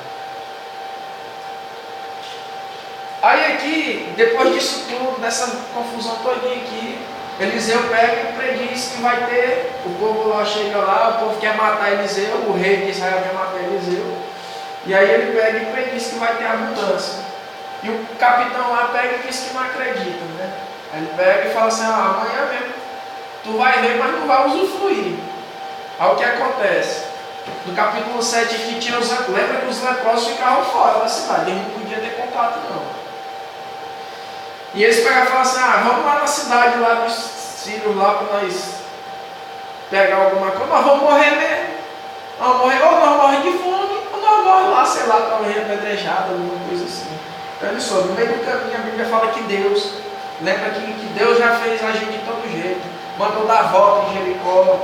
Aí aqui, depois disso tudo, dessa confusão todinha aqui, Eliseu pega e prediz que vai ter, o povo lá chega lá, o povo quer matar Eliseu, o rei de Israel quer matar Eliseu, e aí ele pega e prediz que vai ter abundância. E o capitão lá pega e diz que não acredita, né? Aí ele pega e fala assim, amanhã mesmo, tu vai ver, mas não vai usufruir. Aí o que acontece? No capítulo 7 aqui tinha os leprosos, lembra que os leprosos ficavam fora da cidade, eles não podiam ter contato não. E eles pegaram e falaram assim, vamos lá na cidade lá dos sírios lá para nós pegar alguma coisa, nós vamos morrer mesmo. Vamos morrer, ou nós morremos de fome, ou nós morremos lá, sei lá, talvez apedrejado, alguma coisa assim. Então ele soube, no meio do caminho a Bíblia fala que Deus, lembra que Deus já fez agir de todo jeito, mandou dar volta em Jericó,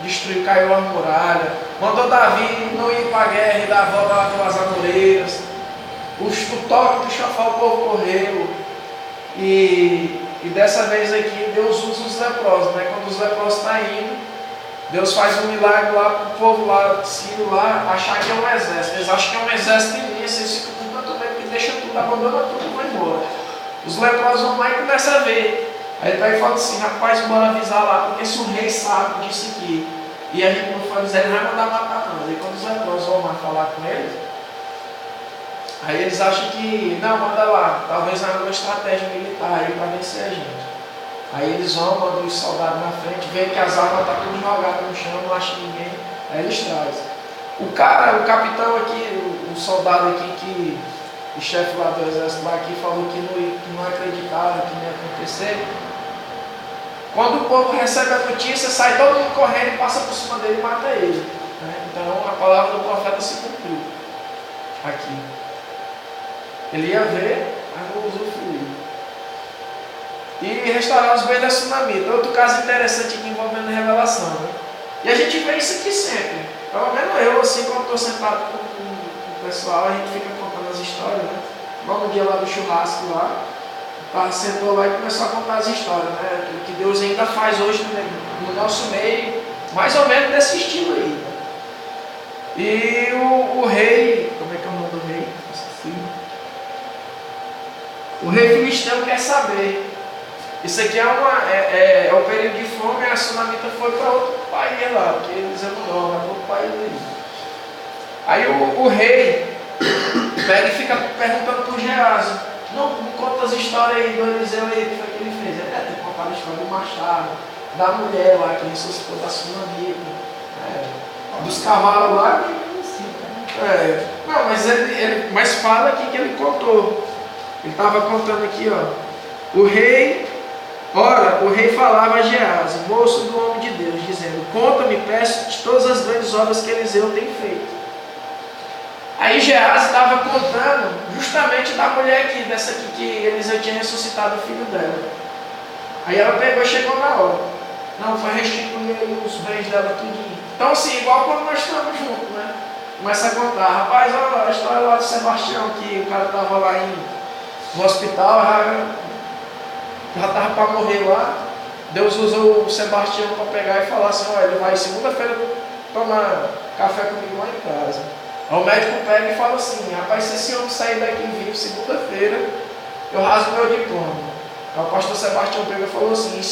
destruiu, caiu a muralha, mandou Davi não ir para a guerra e dar volta lá pelas amoreiras, o toque do chofar o povo correu. E dessa vez aqui Deus usa os leprosos, né? Quando os leprosos estão indo, Deus faz um milagre lá para o povo lá, sírio lá, achar que é um exército. Eles acham que é um exército imenso, eles ficam com tanto medo que deixa tudo, abandona tudo e vão embora. Os leprosos vão lá e começam a ver. Aí ele vai e fala assim, rapaz, bora avisar lá, porque se o rei sabe disso aqui, e a gente não for avisar, ele vai mandar matar nós. Aí quando os leprosos vão lá falar com eles, aí eles acham que, não, manda lá, talvez haja uma estratégia militar aí para vencer a gente. Aí eles vão, mandam os soldados na frente, veem que as armas estão tudo jogadas no chão, não acham ninguém, aí eles trazem. O capitão aqui, o soldado aqui, o chefe lá do exército lá aqui, falou que não acreditava que não ia acontecer. Quando o povo recebe a notícia, sai todo mundo correndo e passa por cima dele e mata ele, né? Então a palavra do profeta se cumpriu aqui. Ele ia ver, mas não usufruiu. E restaurar os bens da Sunamita. Outro caso interessante aqui envolvendo a revelação, né? E a gente vê isso aqui sempre. Pelo menos eu, assim, quando estou sentado com o pessoal, a gente fica contando as histórias, né? Igual no dia lá do churrasco lá, sentou lá e começou a contar as histórias, né? O que Deus ainda faz hoje no nosso meio, mais ou menos desse estilo aí. Né? E o rei, como é que é o nome do rei? O rei filisteu quer saber Isso aqui é o período de fome, a sunamita foi para outro país lá, porque eles não, vai para outro país aí. Aí o rei pega e fica perguntando para o Geazi, não, me conta as histórias aí do Eliseu aí, o que foi que ele fez? Ele tem que contar a história do machado, da mulher lá que ressuscitou da sunamita, dos cavalos lá. Não, mas fala aqui que ele contou. Ele estava contando aqui, ó. O rei falava a Geazi, moço do homem de Deus, dizendo, conta-me, peço, de todas as grandes obras que Eliseu tem feito. Aí Geazi estava contando justamente da mulher aqui, dessa aqui que Eliseu tinha ressuscitado o filho dela. Aí ela pegou e chegou na hora. Não, foi restituir os bens dela tudinho. Então assim, igual quando nós estamos juntos, né? Começa a contar, rapaz, olha a história lá de Sebastião, que o cara estava lá no hospital, já estava para morrer lá. Deus usou o Sebastião para pegar e falar assim, olha, ele vai segunda-feira tomar café comigo lá em casa. Aí o médico pega e fala assim, rapaz, se esse homem sair daqui vivo segunda-feira, eu rasgo meu diploma. Aí o pastor Sebastião pegou e falou assim, e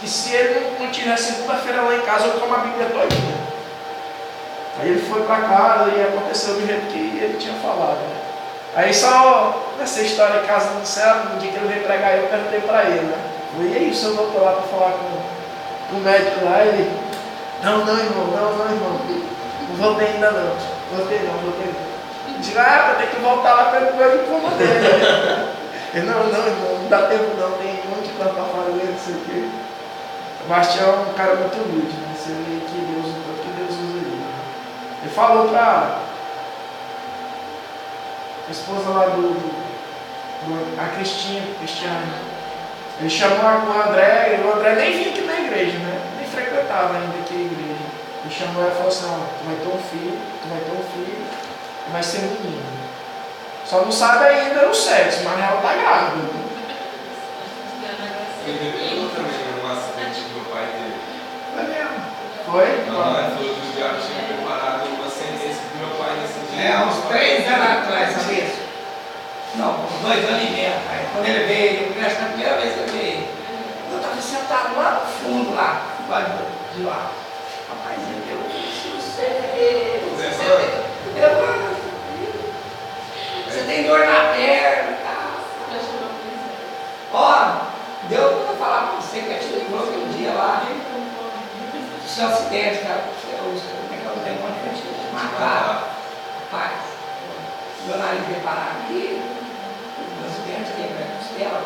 se ele não tiver segunda-feira lá em casa, eu tomo a Bíblia todinha. Aí ele foi para casa e aconteceu do jeito que ele tinha falado. Né? Aí só nessa história de Casa no Céu, no dia que ele veio pregar, eu perguntei para ele, né? E aí, o senhor voltou lá para falar com o médico lá, ele, não, irmão, não voltei ainda não. Voltei não. Digo, eu tenho que voltar lá para o diploma dele. Ele, não, irmão, não dá tempo não, tem muito tempo para fazer, não sei o quê. Sebastião é um cara muito humilde, né? Você vê que Deus usa ele. Né? Ele falou para a esposa lá a Cristiane. Ele chamou o André, e o André nem vinha aqui na igreja, né? Nem frequentava ainda aqui a igreja. Ele chamou ela e falou assim, tu vai ter um filho, e vai ser menino. Só não sabe ainda o sexo, mas ela está grávida. Eu também um acidente que meu pai teve. Foi mesmo? Foi? Não, ele falou que os diabos tinham preparado uma sentença para meu pai nesse dia. Há uns 3 anos atrás, talvez. Não, uns 2 anos e meio atrás. Quando ele veio, eu acho que a primeira vez que ele veio, eu estava sentado lá no fundo, lá, de lá. Rapaz, eu disse, você tem dor na perna, tá? Ó, Deus não vai falar com você que eu te lembrou aquele dia lá, seu acidente, cara, como é que eu não tenho conta de te matar? Rapaz, meu nariz veio parar aqui, meus dentes quebrando a costela,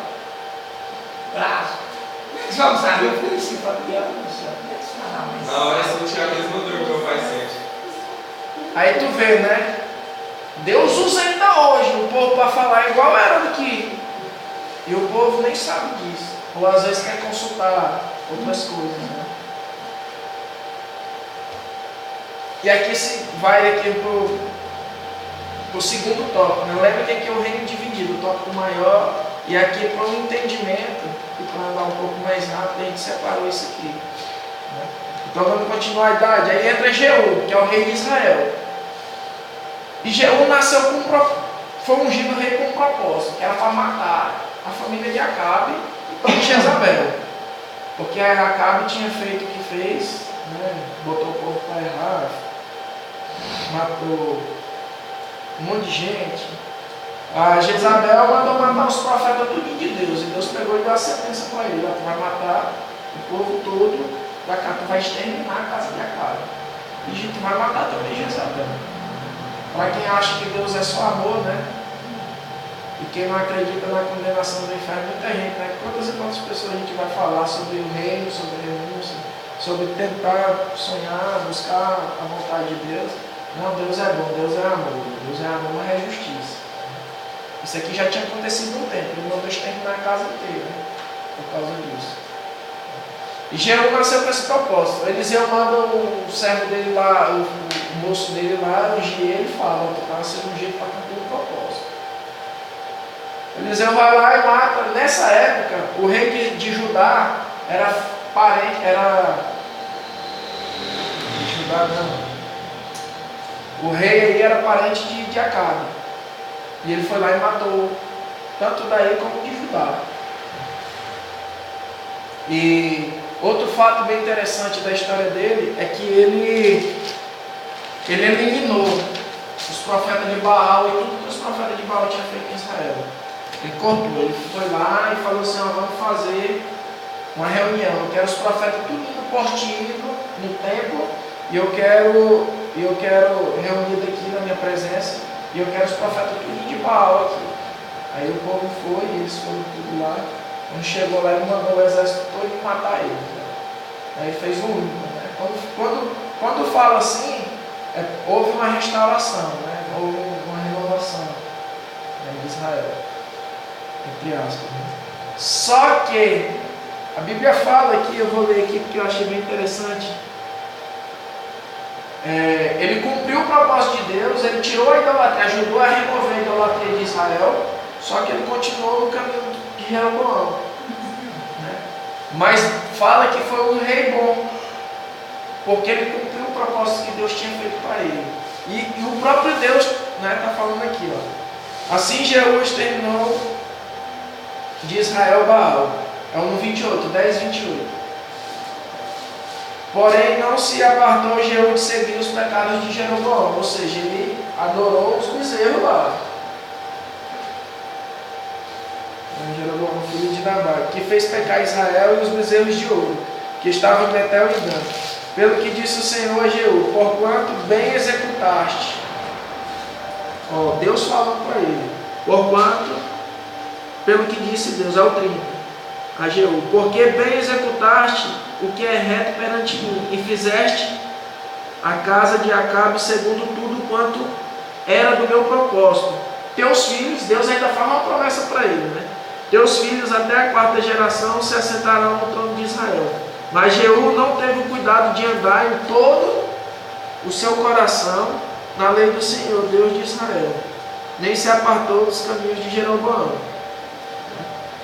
braço. Como é que você vai saber? Eu fui assim, Fabiano, na hora eu senti a mesma dor que meu pai sente. Aí tu vê, né? Deus usa ainda hoje o povo para falar igual era daqui. E o povo nem sabe disso. Ou às vezes quer consultar outras coisas, né? E aqui se vai aqui pro segundo tópico, né? Lembra que aqui é o reino dividido, o tópico maior, e aqui para um entendimento, e para andar um pouco mais rápido, a gente separou isso aqui. Né? Então vamos continuar a idade. Aí entra Jeú, que é o rei de Israel. E Jeú nasceu foi ungido rei com um propósito, que era para matar a família de Acabe e de Jezabel. Porque a Acabe tinha feito o que fez, né? Botou o povo para errar, matou um monte de gente. A Jezabel mandou matar os profetas tudo de Deus. E Deus pegou e deu a sentença para ele. Tu vai matar o povo todo da Acabe, tu vai exterminar a casa de Acabe. E tu vai matar também Jezabel. Para quem acha que Deus é só amor, né? E quem não acredita na condenação do inferno, muita gente, né? Quantas e quantas pessoas a gente vai falar sobre o reino, sobre renúncia, sobre tentar sonhar, buscar a vontade de Deus. Não, Deus é bom, Deus é amor. Deus é amor, mas é justiça. Isso aqui já tinha acontecido um tempo. Ele mandou exterminar a casa inteira, né? Por causa disso. E Jeú nasceu com esse propósito. Eliseu manda o servo dele lá, o moço dele lá, ungir ele e fala, tu está sendo ungido para cumprir o propósito. Eliseu vai lá e mata. Nessa época, o rei de Judá era parente, Judá não. O rei aí era parente de Acabe. E ele foi lá e matou tanto daí como de Judá. E outro fato bem interessante da história dele é que ele eliminou os profetas de Baal e tudo que os profetas de Baal tinham feito em Israel. Ele cortou, ele foi lá e falou assim, vamos fazer uma reunião, eu quero os profetas tudo indo postido no templo, e eu quero reunido aqui na minha presença, e eu quero os profetas tudo de Baal aqui. Aí o povo foi, e eles foram tudo lá. Quando chegou lá, ele mandou o exército todo matar ele. Aí fez um ímpar, né? Quando fala assim, houve uma restauração, né? Houve uma renovação, né, de Israel, entre aspas. Né? Só que a Bíblia fala aqui, eu vou ler aqui porque eu achei bem interessante. Ele cumpriu o propósito de Deus, ele tirou a idolatria, ajudou a remover a idolatria de Israel, só que ele continuou no caminho de Jeroboão. Né? Mas fala que foi um rei bom, porque ele cumpriu o propósito que Deus tinha feito para ele. E o próprio Deus está falando aqui, ó. Assim Jeú exterminou de Israel Baal. É o 28, 10, 28. Porém não se apartou Jeú de seguir os pecados de Jeroboão, ou seja, ele adorou os bezerros lá. Jeroboão, filho de Nabat, que fez pecar Israel e os bezerros de ouro, que estavam em Betel e Dan. Pelo que disse o Senhor a Jeú, porquanto bem executaste. Deus falando para ele. Porquanto, pelo que disse Deus, é o 30, a Jeú, porque bem executaste o que é reto perante mim, e fizeste a casa de Acabe segundo tudo quanto era do meu propósito. Teus filhos, Deus ainda faz uma promessa para ele, né? Teus filhos até a 4ª geração se assentarão no trono de Israel. Mas Jeú não teve o cuidado de andar em todo o seu coração na lei do Senhor, Deus de Israel, nem se apartou dos caminhos de Jeroboão.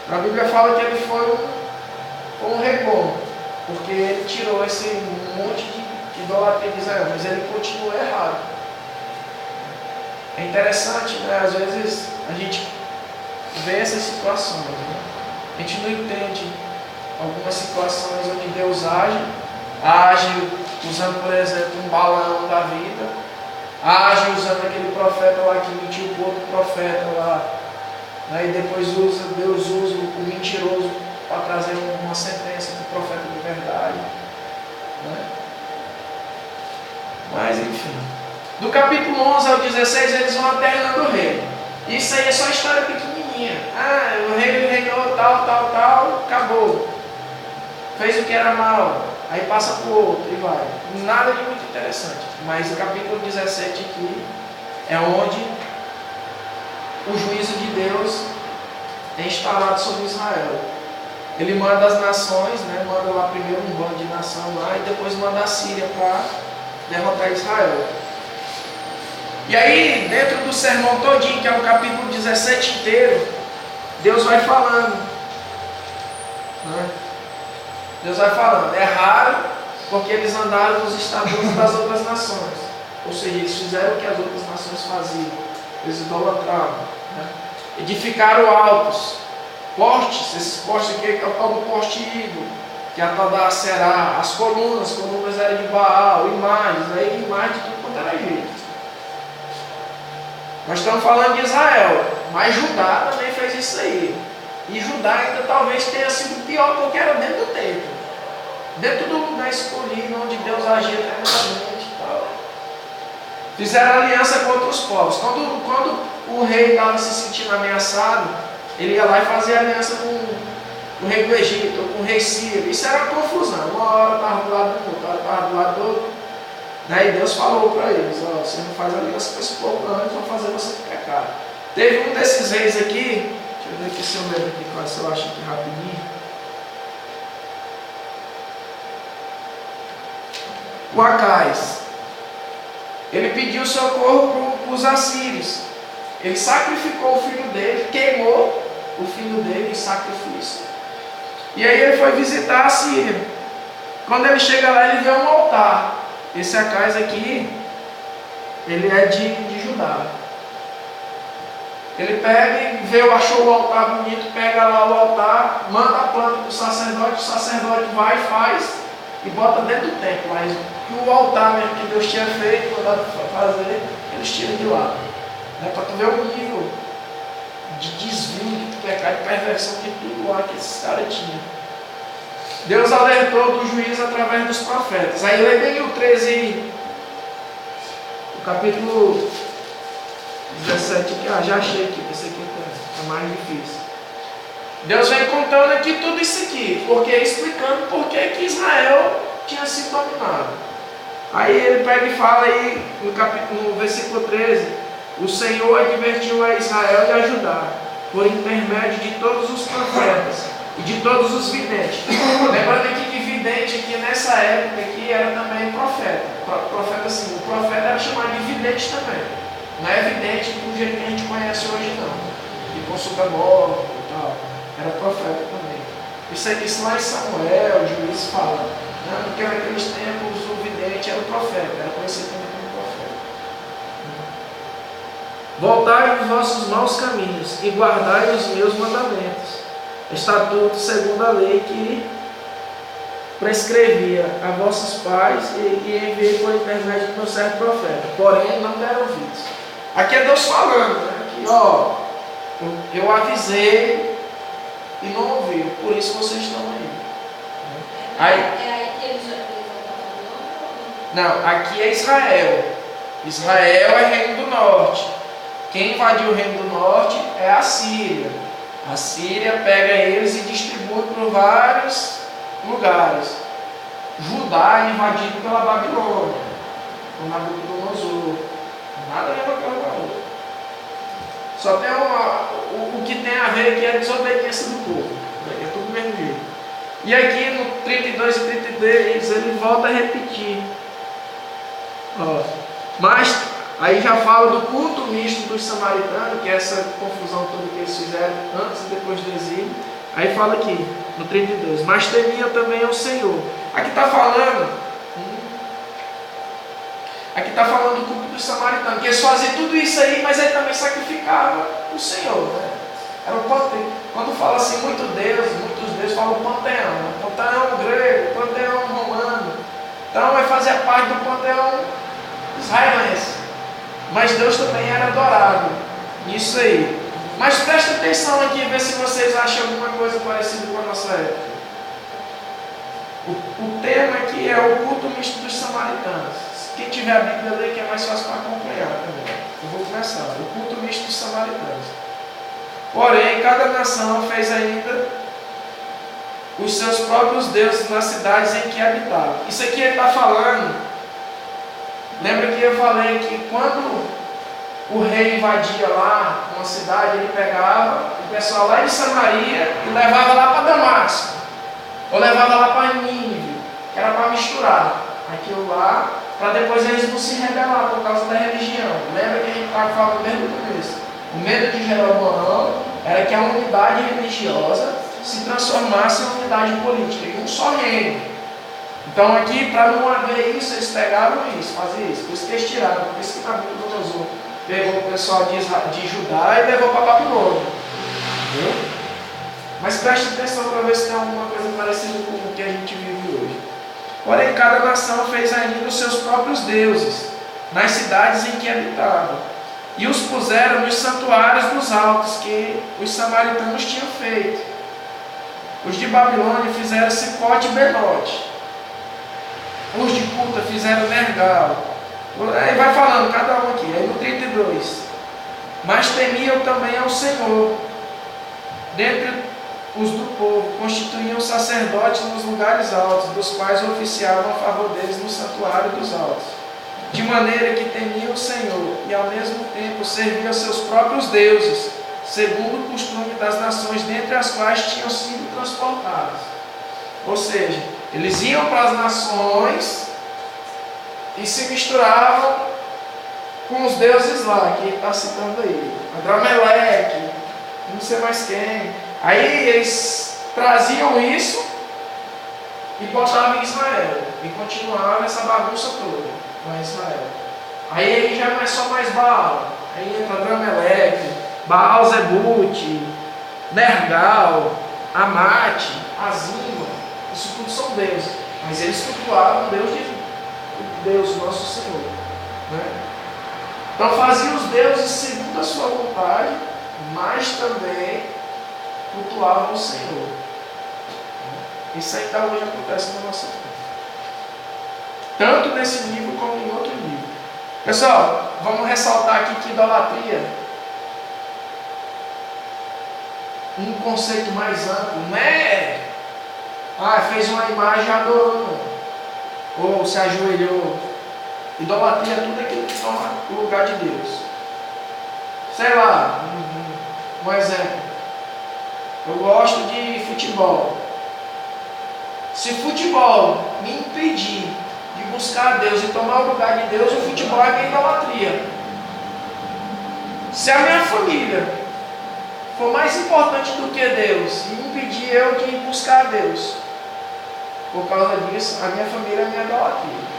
A Bíblia fala que ele foi um rei bom, porque ele tirou esse monte de idolatria de Israel, mas ele continua errado. É interessante, né? Às vezes a gente vê essas situações, né? A gente não entende algumas situações onde Deus age usando, por exemplo, um Balaão da vida, age usando aquele profeta lá que mentiu para outro profeta lá, né? E depois Deus usa o mentiroso para trazer uma sentença para o profeta de verdade, né? Mas enfim, do capítulo 11 ao 16 eles vão alternando o rei. Isso aí é só história pequenininha. O rei reinou tal, acabou. Fez o que era mal, aí passa para o outro e vai. Nada de muito interessante. Mas o capítulo 17 aqui é onde o juízo de Deus é instalado sobre Israel. Ele manda as nações, né? Manda lá primeiro um bando de nação lá e depois manda a Síria para derrotar Israel. E aí, dentro do sermão todinho, que é o capítulo 17 inteiro, Deus vai falando, né? Deus vai falando, é raro porque eles andaram nos estatutos das outras nações, ou seja, eles fizeram o que as outras nações faziam, eles idolatravam, né? Edificaram altos, postes, esses postes aqui é o tal do poste ídolo, que é a tal da Aserá, as colunas eram de Baal, imagens, aí imagens de tudo quanto era jeito. Nós estamos falando de Israel, mas Judá também fez isso aí. E Judá ainda talvez tenha sido pior, porque era dentro do templo, dentro do lugar escolhido, onde Deus agia tremendamente e tal. Fizeram aliança contra os povos. Quando o rei estava se sentindo ameaçado, ele ia lá e fazia aliança com o rei do Egito, ou com o rei Sírio. Isso era uma confusão. Uma hora estava do lado do outro, outra hora estava do lado do outro. Daí Deus falou para eles, você não faz aliança com esse povo não, eles vão fazer você pecar. Teve um desses reis aqui, deixa eu ver aqui se eu lembro aqui, se eu acho aqui rapidinho. O Acais. Ele pediu socorro para os assírios. Ele sacrificou o filho dele, queimou o filho dele em sacrifício. E aí ele foi visitar a Síria. Quando ele chega lá, ele vê um altar. Esse Acais aqui, ele é de Judá. Ele pega e vê, achou o altar bonito, pega lá o altar, manda a planta para o sacerdote vai e faz e bota dentro do templo. Mas o altar mesmo que Deus tinha feito, mandado fazer, eles tiram de lá. Para tu ver o nível de desvio, de pecado, de perversão, de tudo lá que esses caras tinham. Deus alertou do juízo através dos profetas. Aí lê bem o 13, o capítulo 17, que já achei aqui, esse aqui é mais difícil. Deus vem contando aqui tudo isso aqui, porque explicando por que Israel tinha sido dominado. Aí ele pega e fala aí no versículo 13: o Senhor advertiu a Israel e a Judá, por intermédio de todos os profetas e de todos os videntes. Lembrando aqui que vidente aqui nessa época aqui era também profeta. Profeta assim, o profeta era chamado de vidente também. Não é vidente do jeito que a gente conhece hoje não. Que consulta morto e tal. Era profeta também. Isso lá em Samuel, o juiz fala. Não, porque naqueles tempos o vidente era o profeta, era conhecido também como profeta. Voltai os vossos maus caminhos e guardai os meus mandamentos, estatutos segundo a lei que prescrevia a vossos pais e enviei por intermédio do meu servo profeta. Porém, não deram ouvidos. Aqui é Deus falando, né? Que ó, eu avisei e não ouviram, por isso vocês estão aí. Aí, é aí que eles já não, aqui é Israel. Israel é reino do norte. Quem invadiu o reino do norte é a Síria. A Síria pega eles e distribui por vários lugares. Judá é invadido pela Babilônia, por Nabucodonosor. Nada a ver com aquela outra. Só tem o que tem a ver aqui é a desobediência do povo. É tudo do mesmo jeito. E aqui no 32 e 33 ele volta a repetir. Ó, mas aí já fala do culto misto dos samaritanos, que é essa confusão toda que eles fizeram antes e depois do exílio. Aí fala aqui no 32: mas temiam também ao Senhor. Aqui está falando do culto dos samaritanos, que eles faziam tudo isso aí, mas ele também sacrificava o Senhor, né? Era o panteão. Quando fala assim, muitos deuses falam panteão, né? Panteão grego, panteão romano. Então vai fazer parte do panteão israelense. Mas Deus também era adorado nisso aí. Mas presta atenção aqui, ver se vocês acham alguma coisa parecida com a nossa época. O tema aqui é o culto misto dos samaritanos. Quem tiver a Bíblia lê, que é mais fácil para acompanhar também. Eu vou começar. O culto misto dos samaritanos. Porém, cada nação fez ainda os seus próprios deuses nas cidades em que habitava. Isso aqui ele está falando. Lembra que eu falei que quando o rei invadia lá uma cidade, ele pegava o pessoal lá de Samaria e levava lá para Damasco. Ou levava lá para Nínive, que era para misturar aquilo lá, para depois eles não se rebelar por causa da religião. Lembra que a gente estava falando desde o começo? O medo de Jeroboão era que a unidade religiosa se transformasse em unidade política, em um só reino. Então aqui, para não haver isso, eles pegavam isso, faziam isso. Por isso que eles tiraram, por isso que Nabucodonosor pegou o pessoal de Judá e levou para Babilônia. Entendeu? Mas preste atenção para ver se tem alguma coisa parecida com o que a gente vive hoje. Porém, cada nação fez ainda os seus próprios deuses, nas cidades em que habitava, e os puseram nos santuários dos altos que os samaritanos tinham feito. Os de Babilônia fizeram Sicote e Benote. Os de Cuta fizeram Nergal. Aí vai falando cada um aqui. Aí no 32. Mas temiam também ao Senhor. Dentre os do povo constituíam sacerdotes nos lugares altos, dos quais oficiavam a favor deles no santuário dos altos. De maneira que temiam o Senhor e ao mesmo tempo serviam seus próprios deuses, segundo o costume das nações dentre as quais tinham sido transportados. Ou seja, eles iam para as nações e se misturavam com os deuses lá, que ele está citando aí. Adrameleque, não sei mais quem. Aí eles traziam isso e botavam em Israel. E continuavam essa bagunça toda com Israel. Aí já não é só mais Baal. Aí entra Adrameleque, Baal-Zebute, Nergal, Amate, Azima, isso tudo são deuses. Mas eles cultuavam Deus, nosso Senhor. Né? Então faziam os deuses segundo a sua vontade, mas também cultuavam o Senhor. Isso ainda hoje acontece na nossa vida. Tanto nesse nível como em outro nível. Pessoal, vamos ressaltar aqui que idolatria, um conceito mais amplo, não é fez uma imagem e adorou, não. Ou se ajoelhou. Idolatria é tudo aquilo que toma o lugar de Deus. Sei lá, um exemplo. Eu gosto de futebol. Se futebol me impedir de buscar a Deus e tomar o lugar de Deus, o futebol é minha idolatria. Se a minha família for mais importante do que Deus e impedir eu de buscar a Deus, por causa disso, a minha família é minha idolatria.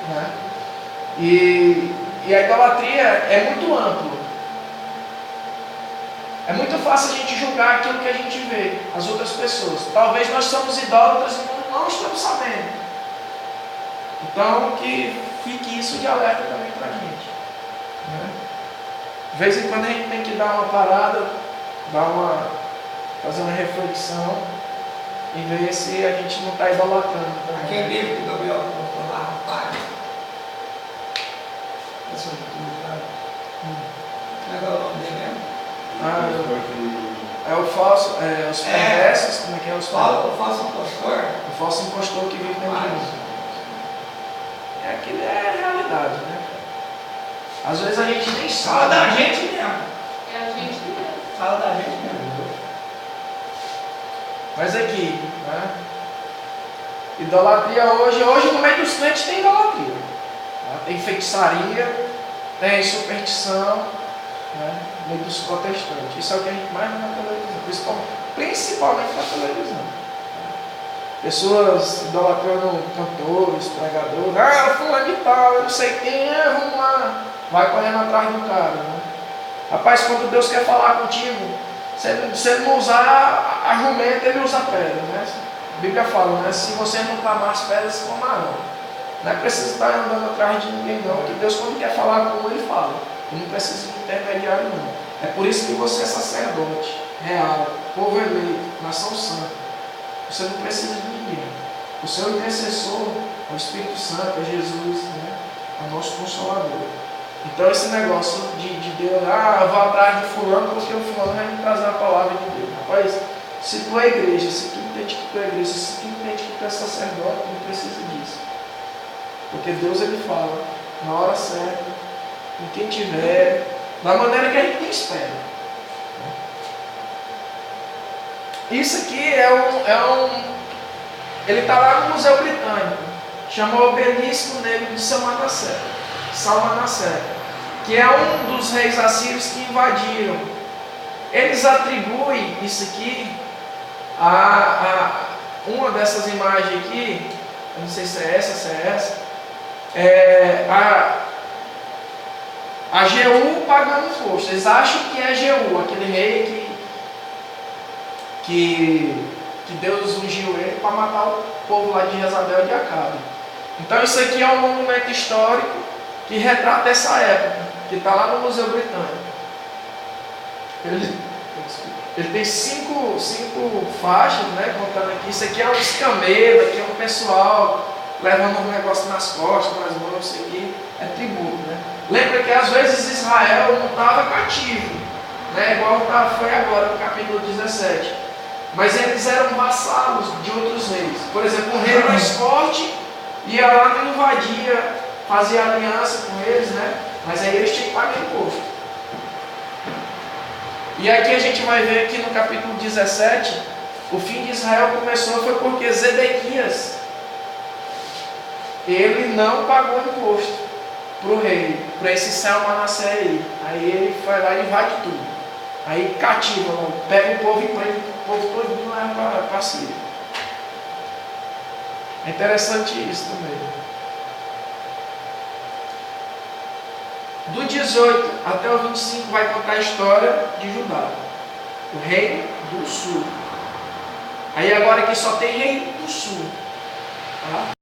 Né? E a idolatria é muito ampla. É muito fácil a gente julgar aquilo que a gente vê, as outras pessoas. Talvez nós somos idólatras e não estamos sabendo. Então, que fique isso de alerta também para a gente. Né? De vez em quando a gente tem que dar uma parada, fazer uma reflexão e ver se a gente não está idolatrando. Aquele livro que o Gabriel colocou lá, rapaz. Esse é o como é que é o nome dele mesmo? É o falso, os perversos, como é que é os O falso impostor. O falso impostor que vive dentro de nós. Aquilo é a realidade, né? Às vezes a gente nem Fala sabe. da gente mesmo. É a gente mesmo. Fala da gente mesmo. Mas aqui, né? Idolatria hoje no meio dos crentes tem idolatria. Né? Tem feitiçaria, tem superstição, né? No meio dos protestantes. Isso é o que a gente mais vê na televisão, principalmente na televisão. Pessoas idolatrando cantores, pregadores, fulano de tal, eu não sei quem é, vamos lá. Vai correndo atrás do cara. Né? Rapaz, quando Deus quer falar contigo, se ele não usar argumento, ele usa pedra. Né? A Bíblia fala, né? Se você não clamar as pedras, clamarão. Não é preciso estar andando atrás de ninguém, não. Porque Deus, quando quer falar com ele, fala. Ele não precisa de intermediário, não. É por isso que você é sacerdote, real, povo eleito, nação santa. Você não precisa de ninguém. O seu intercessor é o Espírito Santo, é Jesus, né? É o nosso Consolador. Então esse negócio de Deus, eu vou atrás de fulano porque o fulano vai me trazer a palavra de Deus. Rapaz, se tu é igreja, se tu entende que tu é igreja, se tu entende que tu é sacerdote, não precisa disso. Porque Deus ele fala na hora certa, com quem tiver, da maneira que a gente espera. Isso aqui ele está lá no Museu Britânico, chama o Obelisco Negro de Salmanassé, que é um dos reis assírios que invadiram. Eles atribuem isso aqui a uma dessas imagens aqui, eu não sei se é essa, a Jeú pagando imposto. Eles acham que é Jeú, aquele rei que Deus ungiu ele para matar o povo lá de Jezabel e de Acabe. Então isso aqui é um monumento histórico que retrata essa época, que está lá no Museu Britânico. Ele tem cinco faixas, né, contando aqui. Isso aqui é um escamelo, aqui é um pessoal levando um negócio nas costas, nas mãos, isso aqui é tributo, né? Lembra que às vezes Israel não estava cativo, né, igual foi agora no capítulo 17. Mas eles eram vassalos de outros reis. Por exemplo, um rei mais forte ia lá e invadia, fazia aliança com eles, né? Mas aí eles tinham que pagar imposto. E aqui a gente vai ver que no capítulo 17, o fim de Israel começou foi porque Zedequias, ele não pagou imposto para o rei, para esse Salmanassé aí. Aí ele vai lá e invade tudo. Aí cativa, pega o povo e prende o povo todo e leva para a Síria. É interessante isso também. Do 18 até o 25 vai contar a história de Judá, o reino do sul. Aí agora aqui só tem reino do sul. Tá?